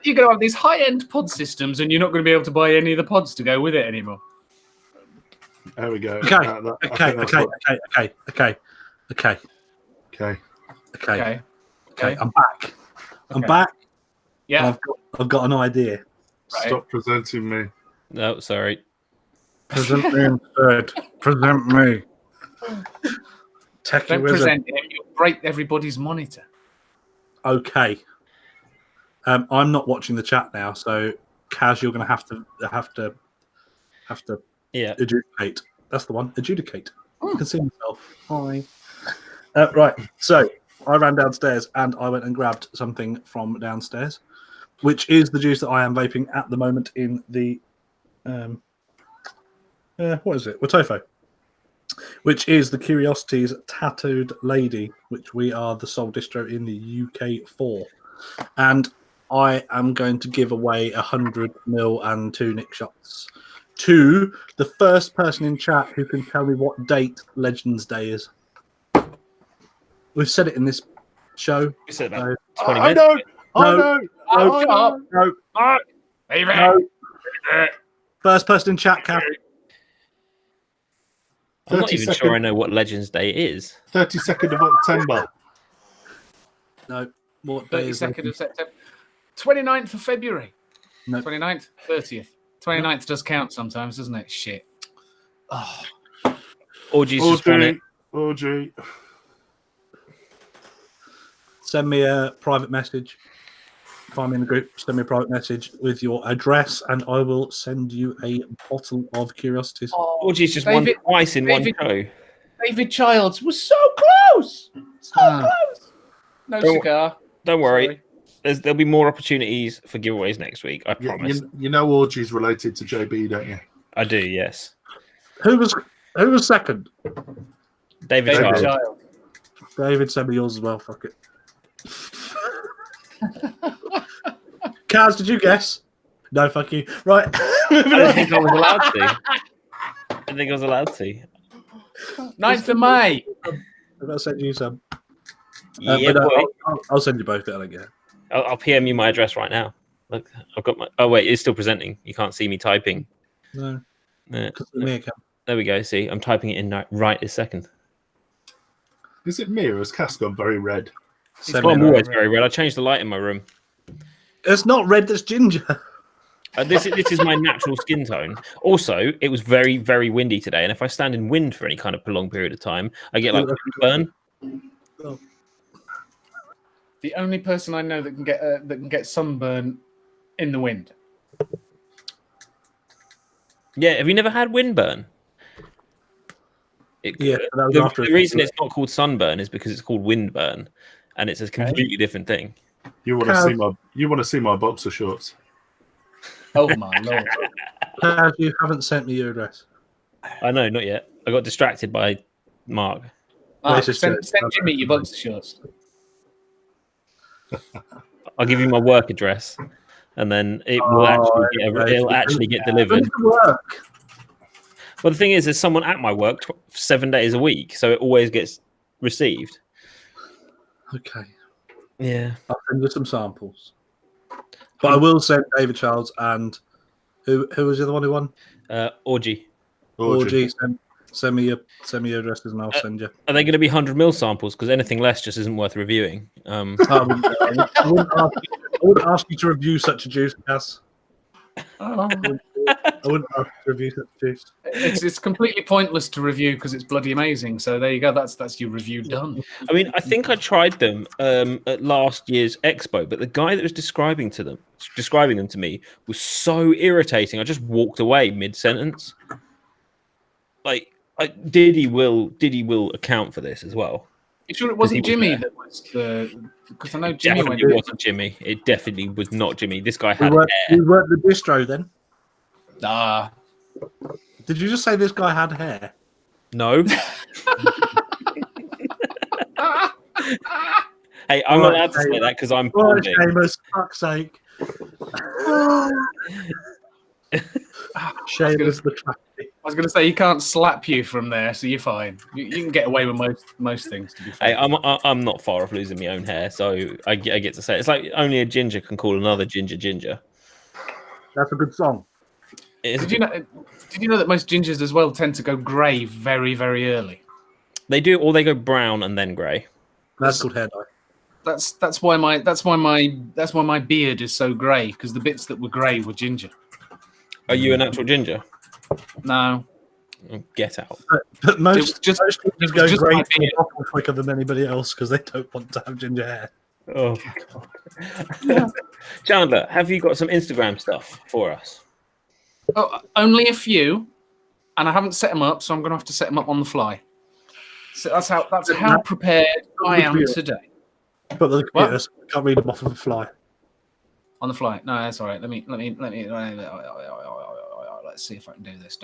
You're going to have these high-end pod systems, and you're not going to be able to buy any of the pods to go with it anymore. There we go. Okay. I'm back. I'm back. Yeah. I've got an idea. Right. Stop presenting me. No, sorry. Present me instead. Present me. Techie Don't wizard. present him. You'll break everybody's monitor. Okay. I'm not watching the chat now, so Kaz, you're going to have to Yeah. adjudicate. That's the one. Adjudicate. I can see myself. Hi. Right. So I ran downstairs and I went and grabbed something from downstairs, which is the juice that I am vaping at the moment in the what is it? Watofo, which is the Curiosity's Tattooed Lady, which we are the sole distro in the UK for. And I am going to give away 100 ml and 2 nick shots to the first person in chat who can tell me what date Legends Day is. We've said it in this show. You said about So, 20 I minutes. know. no. First person in chat, Kath. I'm not 30 even sure I know what Legends Day is. 32nd of October. No. What day is it? 32nd of September. 29th of February. No. 29th, 30th. 29th does count sometimes, doesn't it? Shit. Oh, Orgies just won it. OG. send me a private message. Find me in the group. Send me a private message with your address, and I will send you a bottle of Curiosities. Orgies just won David- twice in one David- show. David Childs was so close. So close. No Don't- cigar. Don't worry. Sorry. There'll be more opportunities for giveaways next week. I promise. You know Orgy's related to JB, don't you? I do. Yes. Who was second? David David Child. Childs. David, send me yours as well. Fuck it. Kaz, did you guess? No, fuck you. Right. I don't think I was allowed to. I don't think I was allowed to. 9th of May. I'm gonna send you some. Yeah, but, boy. I'll send you both. I don't get it. I'll PM you my address right now. Look, I've got my. Oh wait, it's still presenting. You can't see me typing. No, Yeah. because me account. There we go. See, I'm typing it in right this second. Is it me or has Cass gone very red? Send Well, I'm me always very red. I changed the light in my room. It's not red. That's ginger. This is my natural skin tone. Also, it was very, very windy today, and if I stand in wind for any kind of prolonged period of time, I get like burn. The only person I know that can get sunburn in the wind. Yeah, have you never had windburn? Yeah, that was after The reason it's not called sunburn is because it's called windburn, and it's a completely different thing. You want to see my boxer shorts? Oh my lord! Kaz, you haven't sent me your address. I know, not yet. I got distracted by Mark. Send Jimmy your boxer shorts. I'll give you my work address, and then it'll actually get delivered. Work. Well, the thing is, there's someone at my work 7 days a week, so it always gets received. Okay, Yeah. I'll send you some samples. But I will send David Charles and who was the other one who won? Orgy. Orgy. Send me your addresses and I'll send you. Are they going to be 100ml samples? Because anything less just isn't worth reviewing. I wouldn't ask you to review such a juice, Cass. I wouldn't ask you to review such a juice. It's completely pointless to review because it's bloody amazing. So there you go. That's your review done. I mean, I think I tried them at last year's expo, but the guy that was describing them to me was so irritating. I just walked away mid-sentence. Like, Diddy will account for this as well. You sure it wasn't Jimmy there. that was the? Because I know Jimmy went. It wasn't Jimmy. It definitely was not Jimmy. This guy had We hair. weren't the distro then. Ah, Did you just say this guy had hair? No. Hey, I'm not allowed to say that because I'm Oh, balding. Seamus, fuck's sake. Seamus the traffic. I was going to say you can't slap you from there, so you're fine. You can get away with most things. To be fair. Hey, I'm not far off losing my own hair, so I get to say it. It's like only a ginger can call another ginger. That's a good song. It is. Did you know that most gingers as well tend to go grey very, very early? They do, or they go brown and then grey. That's called hair dye. That's why my beard is so grey, because the bits that were grey were ginger. Are you a natural ginger? No, Oh, get out. But most just go just great my beard. quicker than anybody else because they don't want to have ginger hair. Oh, God. Chandler, have you got some Instagram stuff for us? Oh, only a few, and I haven't set them up, so I'm going to have to set them up on the fly. So that's how prepared I am today. But the computers can't read them off of a fly. On the fly. No, that's all right. Let me. Let's see if I can do this.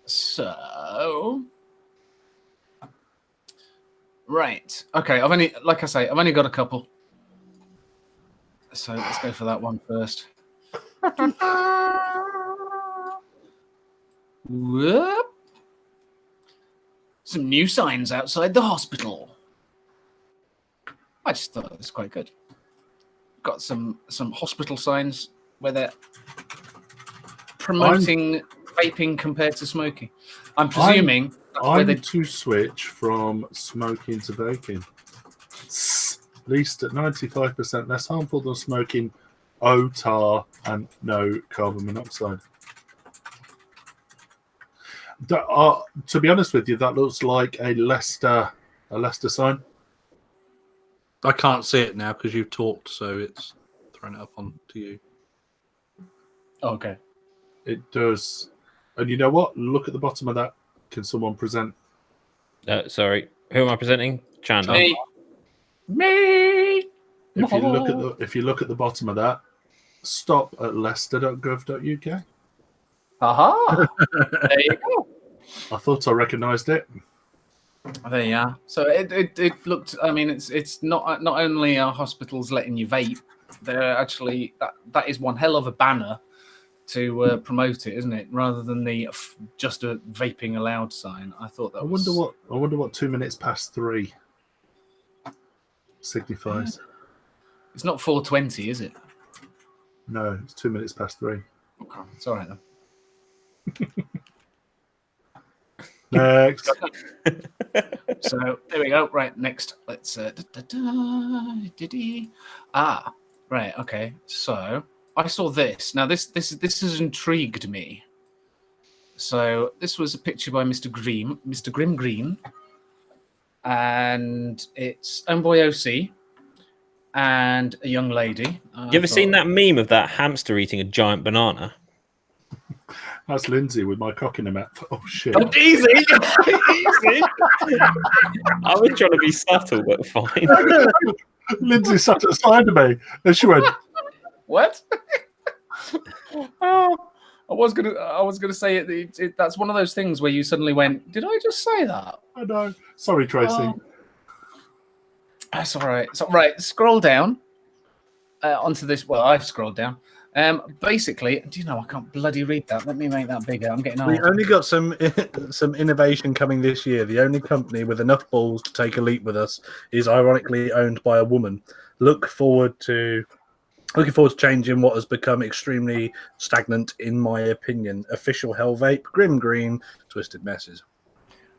So, right. Okay. I've only got a couple. So let's go for that one first. Whoop. Some new signs outside the hospital. I just thought it was quite good. Got some hospital signs where they're promoting vaping compared to smoking. I'm presuming that's where they to switch from smoking to vaping. At least at 95% less harmful than smoking, tar and no carbon monoxide. To be honest with you, that looks like a Leicester sign. I can't see it now because you've talked, so it's thrown it up on to you. Okay. It does. And you know what? Look at the bottom of that. Can someone present? Sorry, who am I presenting? Chandler. Me. If you look at the bottom of that, stop at leicester.gov.uk. Aha! There you go. I thought I recognised it. There you are. So it looked. I mean, it's not only are hospitals letting you vape, they're actually that is one hell of a banner to promote it, isn't it? Rather than the just a vaping allowed sign. I thought that. I wonder what 2 minutes past 3 signifies. It's not 4:20, is it? No, it's 2 minutes past 3. Okay, it's all right then. Next. So there we go. Right, next. Let's right, okay. So I saw this. Now this has intrigued me. So this was a picture by Mr. Grim Green, and it's Homeboy OC and a young lady. You ever seen that meme of that hamster eating a giant banana? That's Lindsay with my cock in her mouth. Oh shit! Oh, easy, easy. I was trying to be subtle, but fine. Lindsay sat at the side of me, and she went, What? Oh, I was gonna say it. That's one of those things where you suddenly went, "Did I just say that?" "I know. Sorry, Tracy." Oh. That's all right. So right, scroll down onto this. Well, I've scrolled down. Basically, do you know I can't bloody read that? Let me make that bigger. I'm getting old. We only got some innovation coming this year. The only company with enough balls to take a leap with us is ironically owned by a woman. Look forward to Looking forward to changing what has become extremely stagnant, in my opinion. Official Hell Vape, Grim Green, Twisted Messes.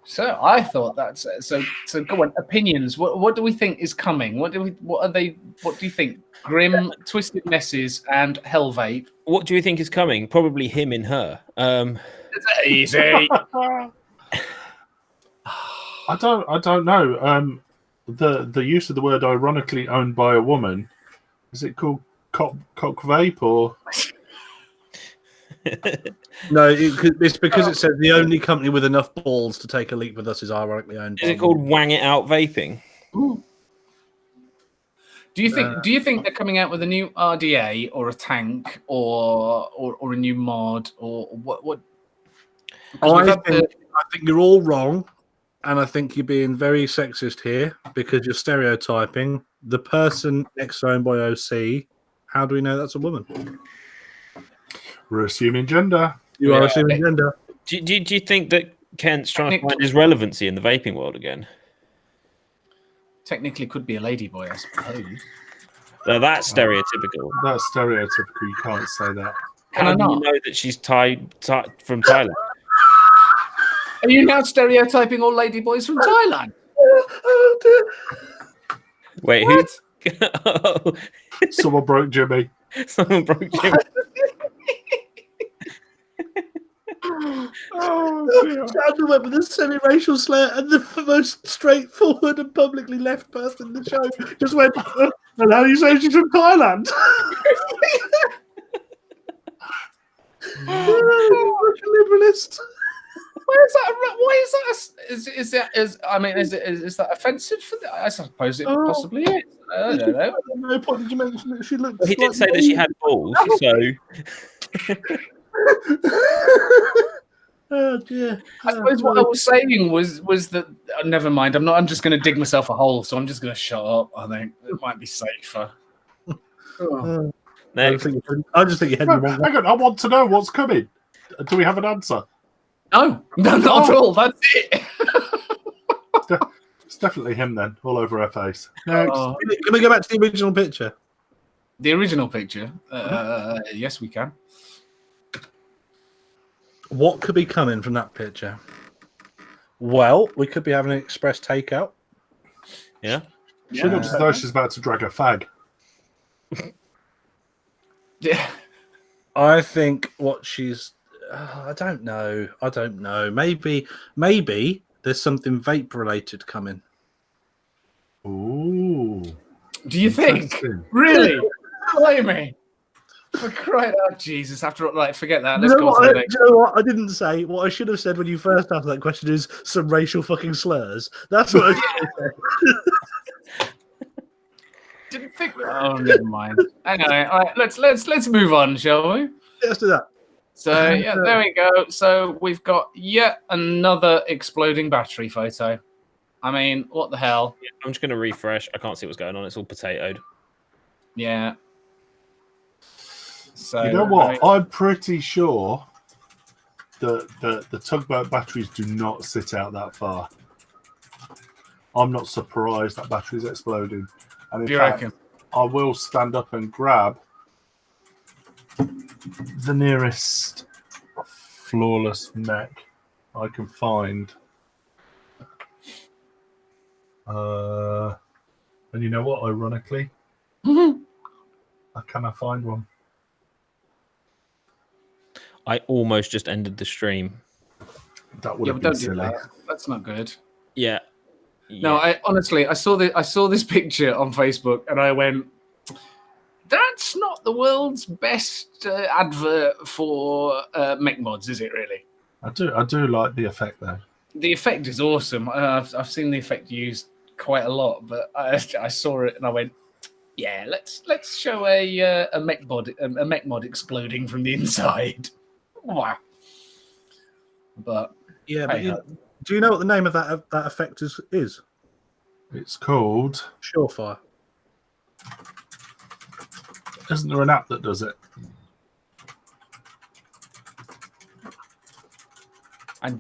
So I thought that's so. So go on. Opinions. What do we think is coming? What are they? What do you think? Grim, Twisted Messes, and Hell Vape. What do you think is coming? Probably him in her. Easy. I don't know. The use of the word ironically owned by a woman, is it called cock vape or? No, it's because it says the only company with enough balls to take a leap with us is ironically owned. Is it called Wang It Out Vaping? Do you think? Do you think they're coming out with a new RDA or a tank or a new mod or what? I think you're all wrong, and I think you're being very sexist here because you're stereotyping the person next owned by OC. How do we know that's a woman? We're assuming gender. You are assuming gender. Do you think that Kent's trying to find his relevancy in the vaping world again? Technically, could be a ladyboy, I suppose. No, that's stereotypical. That's stereotypical. You can't say that. Can I How do you not? know that she's from Thailand? Are you now stereotyping all ladyboys from Thailand? Wait, What? who? Someone broke Jimmy. Someone broke Jimmy. Chandler went with a semi-racial slur, and the most straightforward and publicly left person in the show just went, and how do you say she's from Thailand? Liberalist. Is that offensive? I suppose it possibly is. I don't know. At no point did you mention that she looked. He did say that she had balls, so. Oh dear. I suppose what I was saying was that never mind. I'm just going to dig myself a hole, so I'm just going to shut up. I think it might be safer. Oh. Next. I just think you had one. Hang on, I want to know what's coming. Do we have an answer? No, not at all. That's it. It's definitely him then, all over her face. Next. Can we go back to the original picture? The original picture. Yes, we can. What could be coming from that picture? Well, we could be having an express takeout. Yeah. She looks as though she's about to drag a fag. Yeah. I think what she's... I don't know. Maybe there's something vape related coming. Ooh. Do you think? Interesting. Really? Blimey. For crying out, Jesus! After forget that. Let's You go on to the next. you know what? I didn't say. What I should have said when you first asked that question is some racial fucking slurs. That's what I should have said. Didn't think. Oh, never mind. Anyway, all right, let's move on, shall we? Let's do that. So yeah, there we go. So we've got yet another exploding battery photo. I mean, what the hell? I'm just going to refresh. I can't see what's going on. It's all potatoed. Yeah. So You know what? I'm pretty sure that the tugboat batteries do not sit out that far. I'm not surprised that battery's exploding. And in Do you fact, reckon? I will stand up and grab the nearest flawless mech I can find. And you know what? Ironically, can I find one? I almost just ended the stream. That would Yeah, have but been don't do silly. that. That's not good. Yeah. No, I honestly, I saw this picture on Facebook, and I went, "That's not the world's best advert for mech mods, is it? Really?" I do like the effect though. The effect is awesome. I've seen the effect used quite a lot, but I saw it and I went, "Yeah, let's show a mech mod exploding from the inside." Wow. But Yeah, hey, but do you know what the name of that effect is? It's called. Surefire. Isn't there an app that does it? I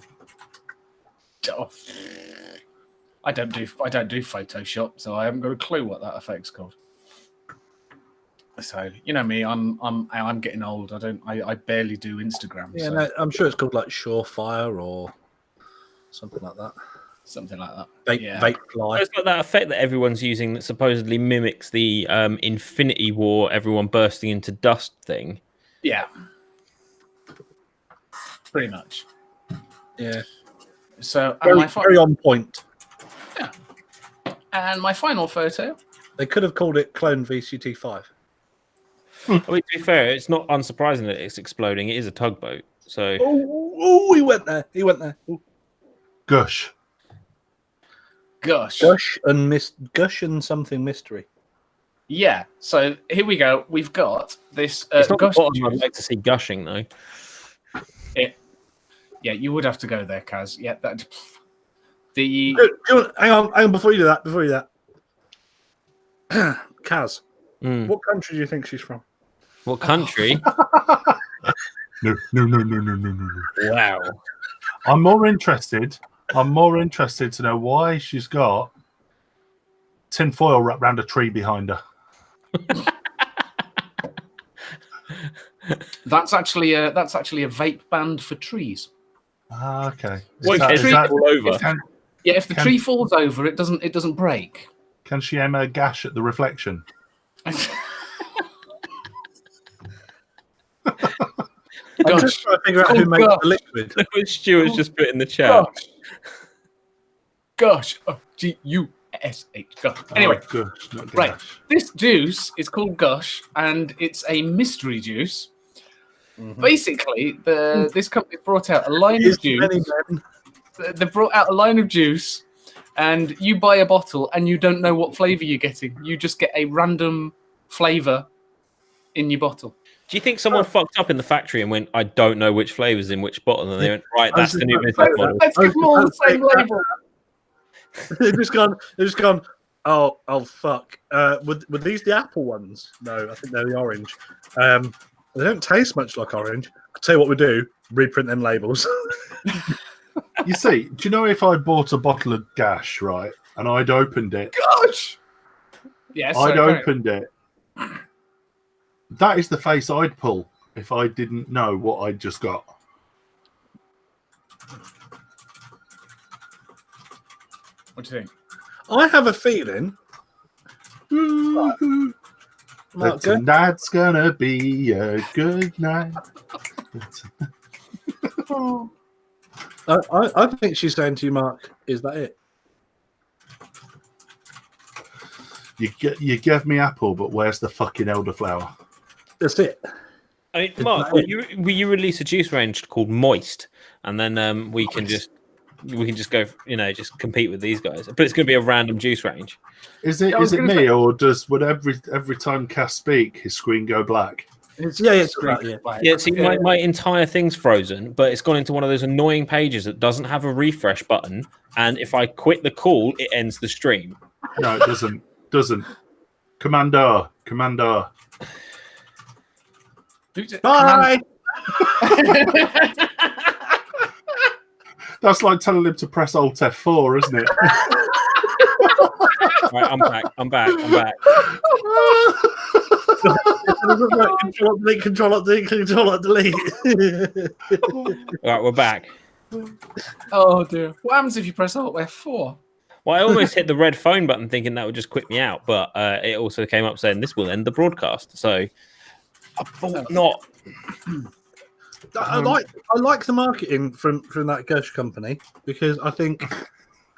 don't do Photoshop, so I haven't got a clue what that effect's called. So you know me, I'm getting old. I barely do Instagram. Yeah, so no, I'm sure it's called like Surefire or something like that. something like that. Vape, Yeah. vape fly. It's got that effect that everyone's using that supposedly mimics the Infinity War, everyone bursting into dust thing. Yeah. Pretty much. Yeah, So very, and very on point. my final photo. They could have called it Clone VCT5. I mean, to be fair, it's not unsurprising that it's exploding. It is a tugboat. So Oh, he went there. He went there. Ooh. Gush. Gosh. Gush and something mystery. Yeah. So here we go. We've got this it's not the Gush bottom I'd juice. like to see gushing, though. Yeah, you would have to go there, Kaz. Yeah, that the Hang on, before you do that. Kaz, Mm. what country do you think she's from? What country? No. Wow. I'm more interested to know why she's got tin foil wrapped around a tree behind her. that's actually a vape band for trees. Ah, okay. What, that- is is that all over? Yeah, if the tree falls over, it doesn't break. Can she aim a gash at the reflection? I'm Gosh. just trying to figure out who Oh, makes gosh. the liquid. Which Stuart's just put in the chat. Gosh. Oh, Gush. Gosh. Anyway, Oh, gush, not gash. right. This juice is called Gush, and it's a mystery juice. Basically, this company brought out a line of juice. They brought out a line of juice, and you buy a bottle, and you don't know what flavor you're getting. You just get a random flavor in your bottle. Do you think someone fucked up in the factory and went, I don't know which flavour's in which bottle? And they went, right, that's the new business model. Let's give them all the same label. They've just gone. Oh, fuck. Were these the apple ones? No, I think they're the orange. They don't taste much like orange. I'll tell you what we do: reprint them labels. You see, do you know if I bought a bottle of gash, right, and I'd opened it, Gosh. Yes, I'd opened it. That is the face I'd pull if I didn't know what I'd just got. What do you think? I have a feeling. That tonight's gonna be a good night. I think she's saying to you, Mark, is that it? You gave me apple, but where's the fucking elderflower? That's it. I mean, Mark, will you release a juice range called Moist, and then we can just go, just compete with these guys. But it's going to be a random juice range. Is it me, or would every time Cass speak, his screen go black? Yeah, see, my entire thing's frozen, but it's gone into one of those annoying pages that doesn't have a refresh button, and if I quit the call, it ends the stream. No, it doesn't. Commander. Bye. That's like telling him to press Alt F4, isn't it? Right, I'm back. Control delete. Right, we're back. Oh dear. What happens if you press Alt F4? Well, I almost hit the red phone button thinking that would just quit me out, but it also came up saying this will end the broadcast. So I thought not. I like the marketing from that Gush company, because I think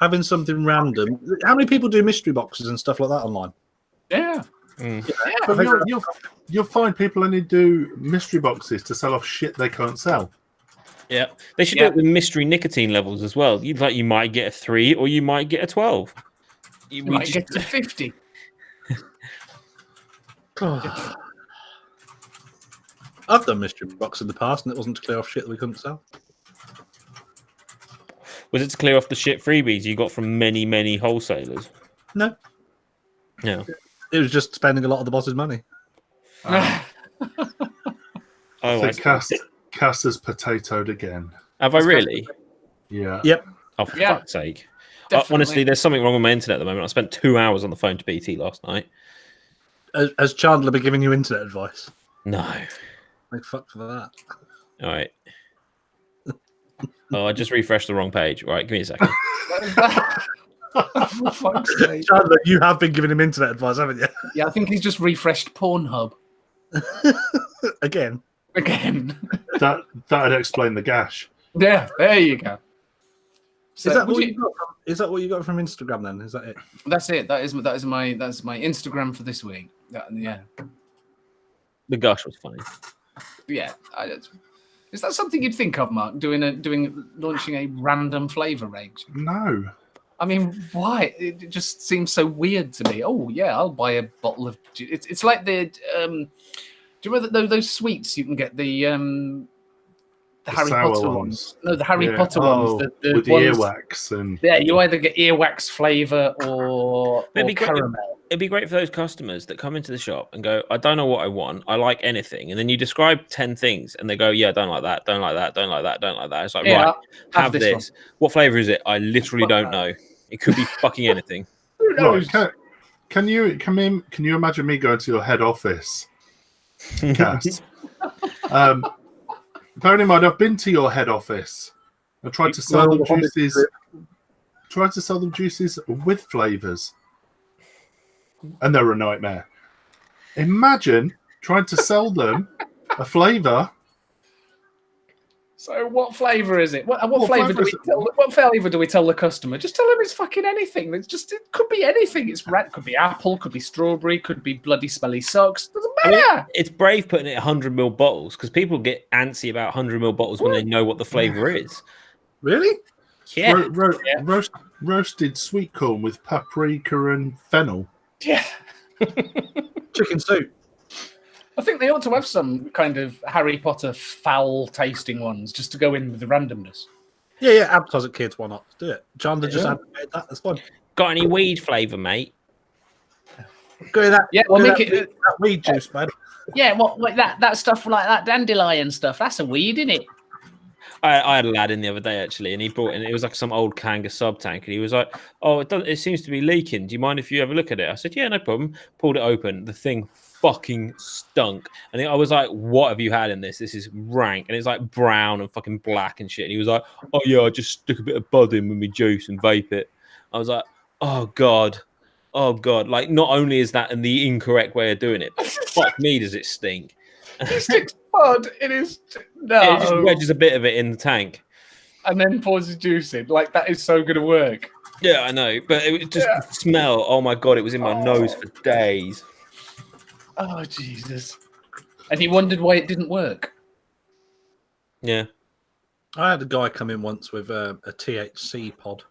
having something random. How many people do mystery boxes and stuff like that online? Yeah. But you'll find people only do mystery boxes to sell off shit they can't sell. Yeah, they should do it with mystery nicotine levels as well. You might get a 3 or you might get a 12. You might get to 50. I've done mystery box in the past, and it wasn't to clear off shit that we couldn't sell. Was it to clear off the shit freebies you got from many, many wholesalers? No. No. It was just spending a lot of the boss's money. I think Cass has potatoed again. Have I really? Yeah. Yep. Oh, for fuck's sake. Honestly, there's something wrong with my internet at the moment. I spent 2 hours on the phone to BT last night. Has Chandler been giving you internet advice? No. Like, fuck for that. All right. Oh, I just refreshed the wrong page. Right, give me a second. For fuck's sake. Chandler, you have been giving him internet advice, haven't you? Yeah, I think he's just refreshed Pornhub Again. again. That'd explain the gash. Yeah, there you go. So, Is that would what you- you got? Is that what you got from Instagram? Then is that it? That's it. That's my Instagram for this week. Yeah, The gush was funny. yeah. Is that something you'd think of, Mark? Launching a random flavor range? No. I mean, why? It just seems so weird to me. Oh yeah, I'll buy a bottle of. It's like the. Do you remember those sweets you can get the Harry sour Potter ones. ones? No, the Harry Yeah. Potter ones. The with the ones, earwax and Yeah, you either get earwax flavor or Maybe caramel. It'd be great for those customers that come into the shop and go, I don't know what I want. I like anything. And then you describe 10 things and they go, yeah, don't like that, don't like that, don't like that, don't like that. It's like, Yeah, right, have this this. What flavor is it? I literally Fuck don't that. know. It could be fucking anything. Who knows? right. Can you imagine me going to your head office, Cass? Bearing in mind, I've been to your head office. I tried to sell them juices. Tried to sell them juices with flavors, and they're a nightmare. Imagine trying to sell them a flavor. So what flavor is it? What flavor flavour do is we tell? What flavor do we tell the customer? Just tell them it's fucking anything. It could be anything. It's red, could be apple, could be strawberry, could be bloody smelly socks. Doesn't I mean, matter. it's brave putting it 100ml bottles because people get antsy about 100ml bottles when they know what the flavor is. Really? Yeah. Roasted sweet corn with paprika and fennel. Yeah. Chicken soup. I think they ought to have some kind of Harry Potter foul tasting ones just to go in with the randomness. Yeah. Advertise it, kids. Why not? Do it. Chandler just Yeah. advocated that. That's fine. Got any weed flavor, mate? Go in that. Yeah, we'll go make that, it. that weed juice, man. Yeah, what that stuff like that dandelion stuff? That's a weed, isn't it? I had a lad in the other day actually, and he brought in. It was like some old Kanga sub tank, and he was like, "Oh, it seems to be leaking. Do you mind if you have a look at it?" I said, "Yeah, no problem." Pulled it open. The thing fucking stunk, and I was like, "What have you had in this? This is rank." And it's like brown and fucking black and shit. And he was like, "Oh yeah, I just stick a bit of bud in with my juice and vape it." I was like, "Oh god." Oh god! Like, not only is that in the incorrect way of doing it, but fuck me, does it stink? He sticks bud in his Yeah, it just wedges a bit of it in the tank. and then pours his juice in. Like that is so gonna work. Yeah, I know, but it just the smell. Oh my god, it was in my nose for days. Oh Jesus! And he wondered why it didn't work. Yeah, I had a guy come in once with a THC pod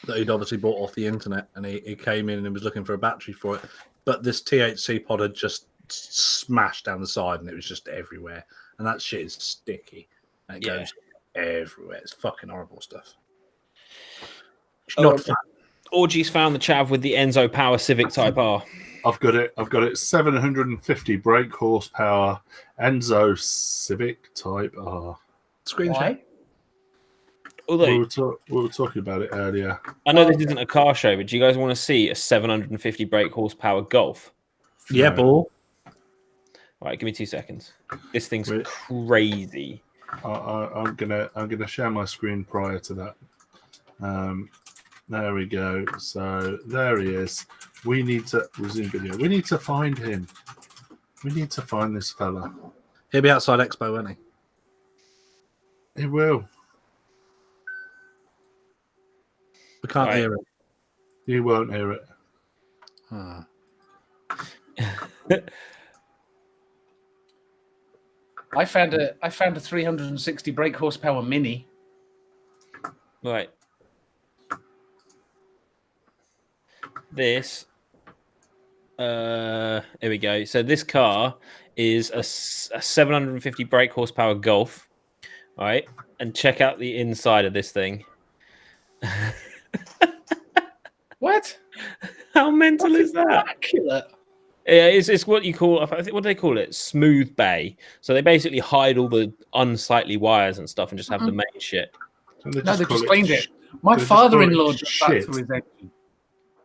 that he'd obviously bought off the internet, and he came in and was looking for a battery for it. But this THC pod had just smashed down the side, and it was just everywhere. And that shit is sticky, and it goes everywhere. It's fucking horrible stuff. It's not fun. Orgy's found the chav with the Enzo Power Civic Type R. I've got it. 750 brake horsepower Enzo Civic Type R. Screen Why? share. Although We were talking about it earlier. I know this isn't a car show, but do you guys want to see a 750 brake horsepower Golf? Yeah, No. ball. All right, give me 2 seconds. This thing's Wait. crazy. I'm gonna share my screen prior to that. There we go. So there he is. We need to resume video. We need to find him. We need to find this fella. He'll be outside Expo, won't he? He will. We can't Right. hear it. You won't hear it. Ah. I found a 360 brake horsepower Mini. Right. This. Here we go. So this car is a 750 brake horsepower Golf. All right, and check out the inside of this thing. What? How mental is that? Immaculate. Yeah, it's what you call. I think what do they call it? Smooth bay. So they basically hide all the unsightly wires and stuff, and just have the main shit. And they No, they call just cleaned it. sh- My they just call father-in-law it does that shit. to his engine.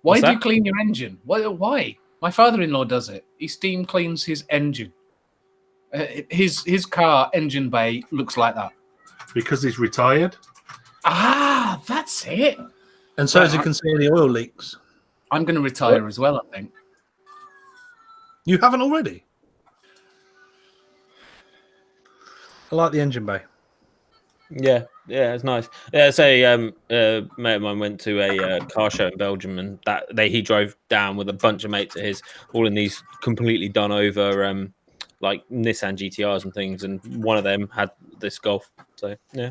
Why What's do you that? clean your engine? Why? My father-in-law does it. He steam cleans his engine. His car engine bay looks like that. Because he's retired. Ah, that's it. And so Right, as you can see any oil leaks. I'm going to retire as well, I think. You haven't already? I like the engine bay. Yeah, it's nice. Yeah, say mate of mine went to a car show in Belgium, and he drove down with a bunch of mates of his, all in these completely done over like Nissan GTRs and things, and one of them had this Golf. So yeah,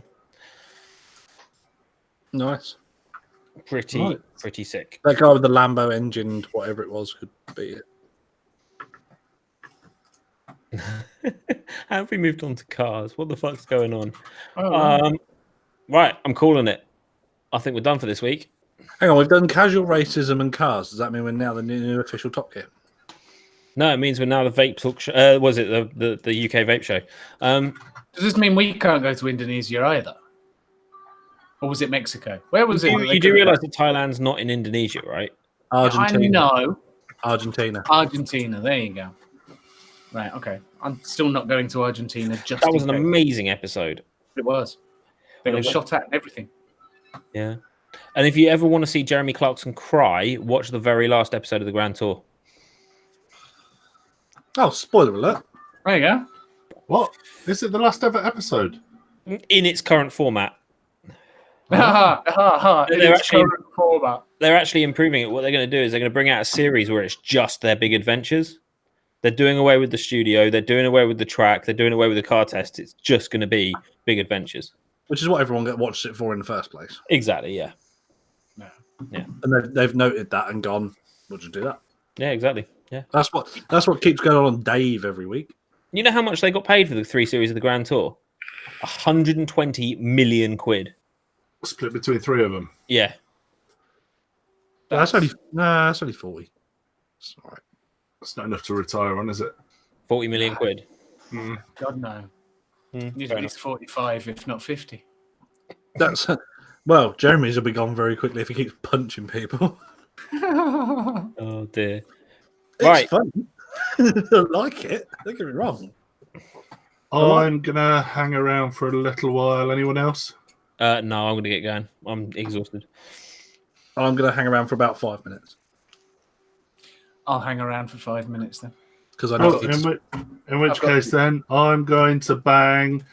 Nice. pretty Right. sick. That guy with the Lambo engined, whatever it was, could be it. How have we moved on to cars? What the fuck's going on? Oh, Right, I'm calling it. I think we're done for this week. Hang on, we've done casual racism and cars. Does that mean we're now the new official Top Gear? No, it means we're now the Vape Talk show. Was it the UK Vape show? does this mean we can't go to Indonesia either? Or was it Mexico? Where was it? You do realise that Thailand's not in Indonesia, right? Argentina. I know. Argentina. Argentina. There you go. Right. Okay. I'm still not going to Argentina. Just That was in an case. amazing episode. It was. They got shot at and everything. Yeah. And if you ever want to see Jeremy Clarkson cry, watch the very last episode of the Grand Tour. Oh, spoiler alert. There you go. What? Is it the last ever episode? In its current format. In They're its actually- current format. They're actually improving it. What they're going to do is they're going to bring out a series where it's just their big adventures. They're doing away with the studio. They're doing away with the track. They're doing away with the car test. It's just going to be big adventures. Which is what everyone watched it for in the first place. Exactly, yeah. And they've noted that and gone, we'll just do that. Yeah, exactly. Yeah. That's what keeps going on Dave every week. You know how much they got paid for the 3 series of the Grand Tour? 120 million quid. Split between 3 of them. Yeah. That's only 40. It's all right. That's not enough to retire on, is it? 40 million quid. God no. Need Fair at least 45, if not 50. That's well, Jeremy's will be gone very quickly if he keeps punching people. Oh dear. It's Right. fun. I like it. Don't get me wrong. I'm going to hang around for a little while. Anyone else? No, I'm going to get going. I'm exhausted. I'm going to hang around for about 5 minutes I'll hang around for 5 minutes then. because I know Well, it's in which I've got case, then, I'm going to bang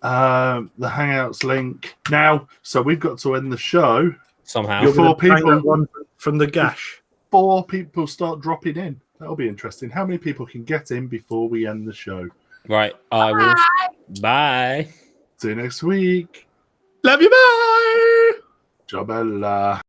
the Hangouts link now. So we've got to end the show. Somehow. You're gonna four bang people. that one from the gash. 4 people start dropping in. That'll be interesting. How many people can get in before we end the show? Right. I will. Bye. See you next week. Love you, bye. Ciao bella.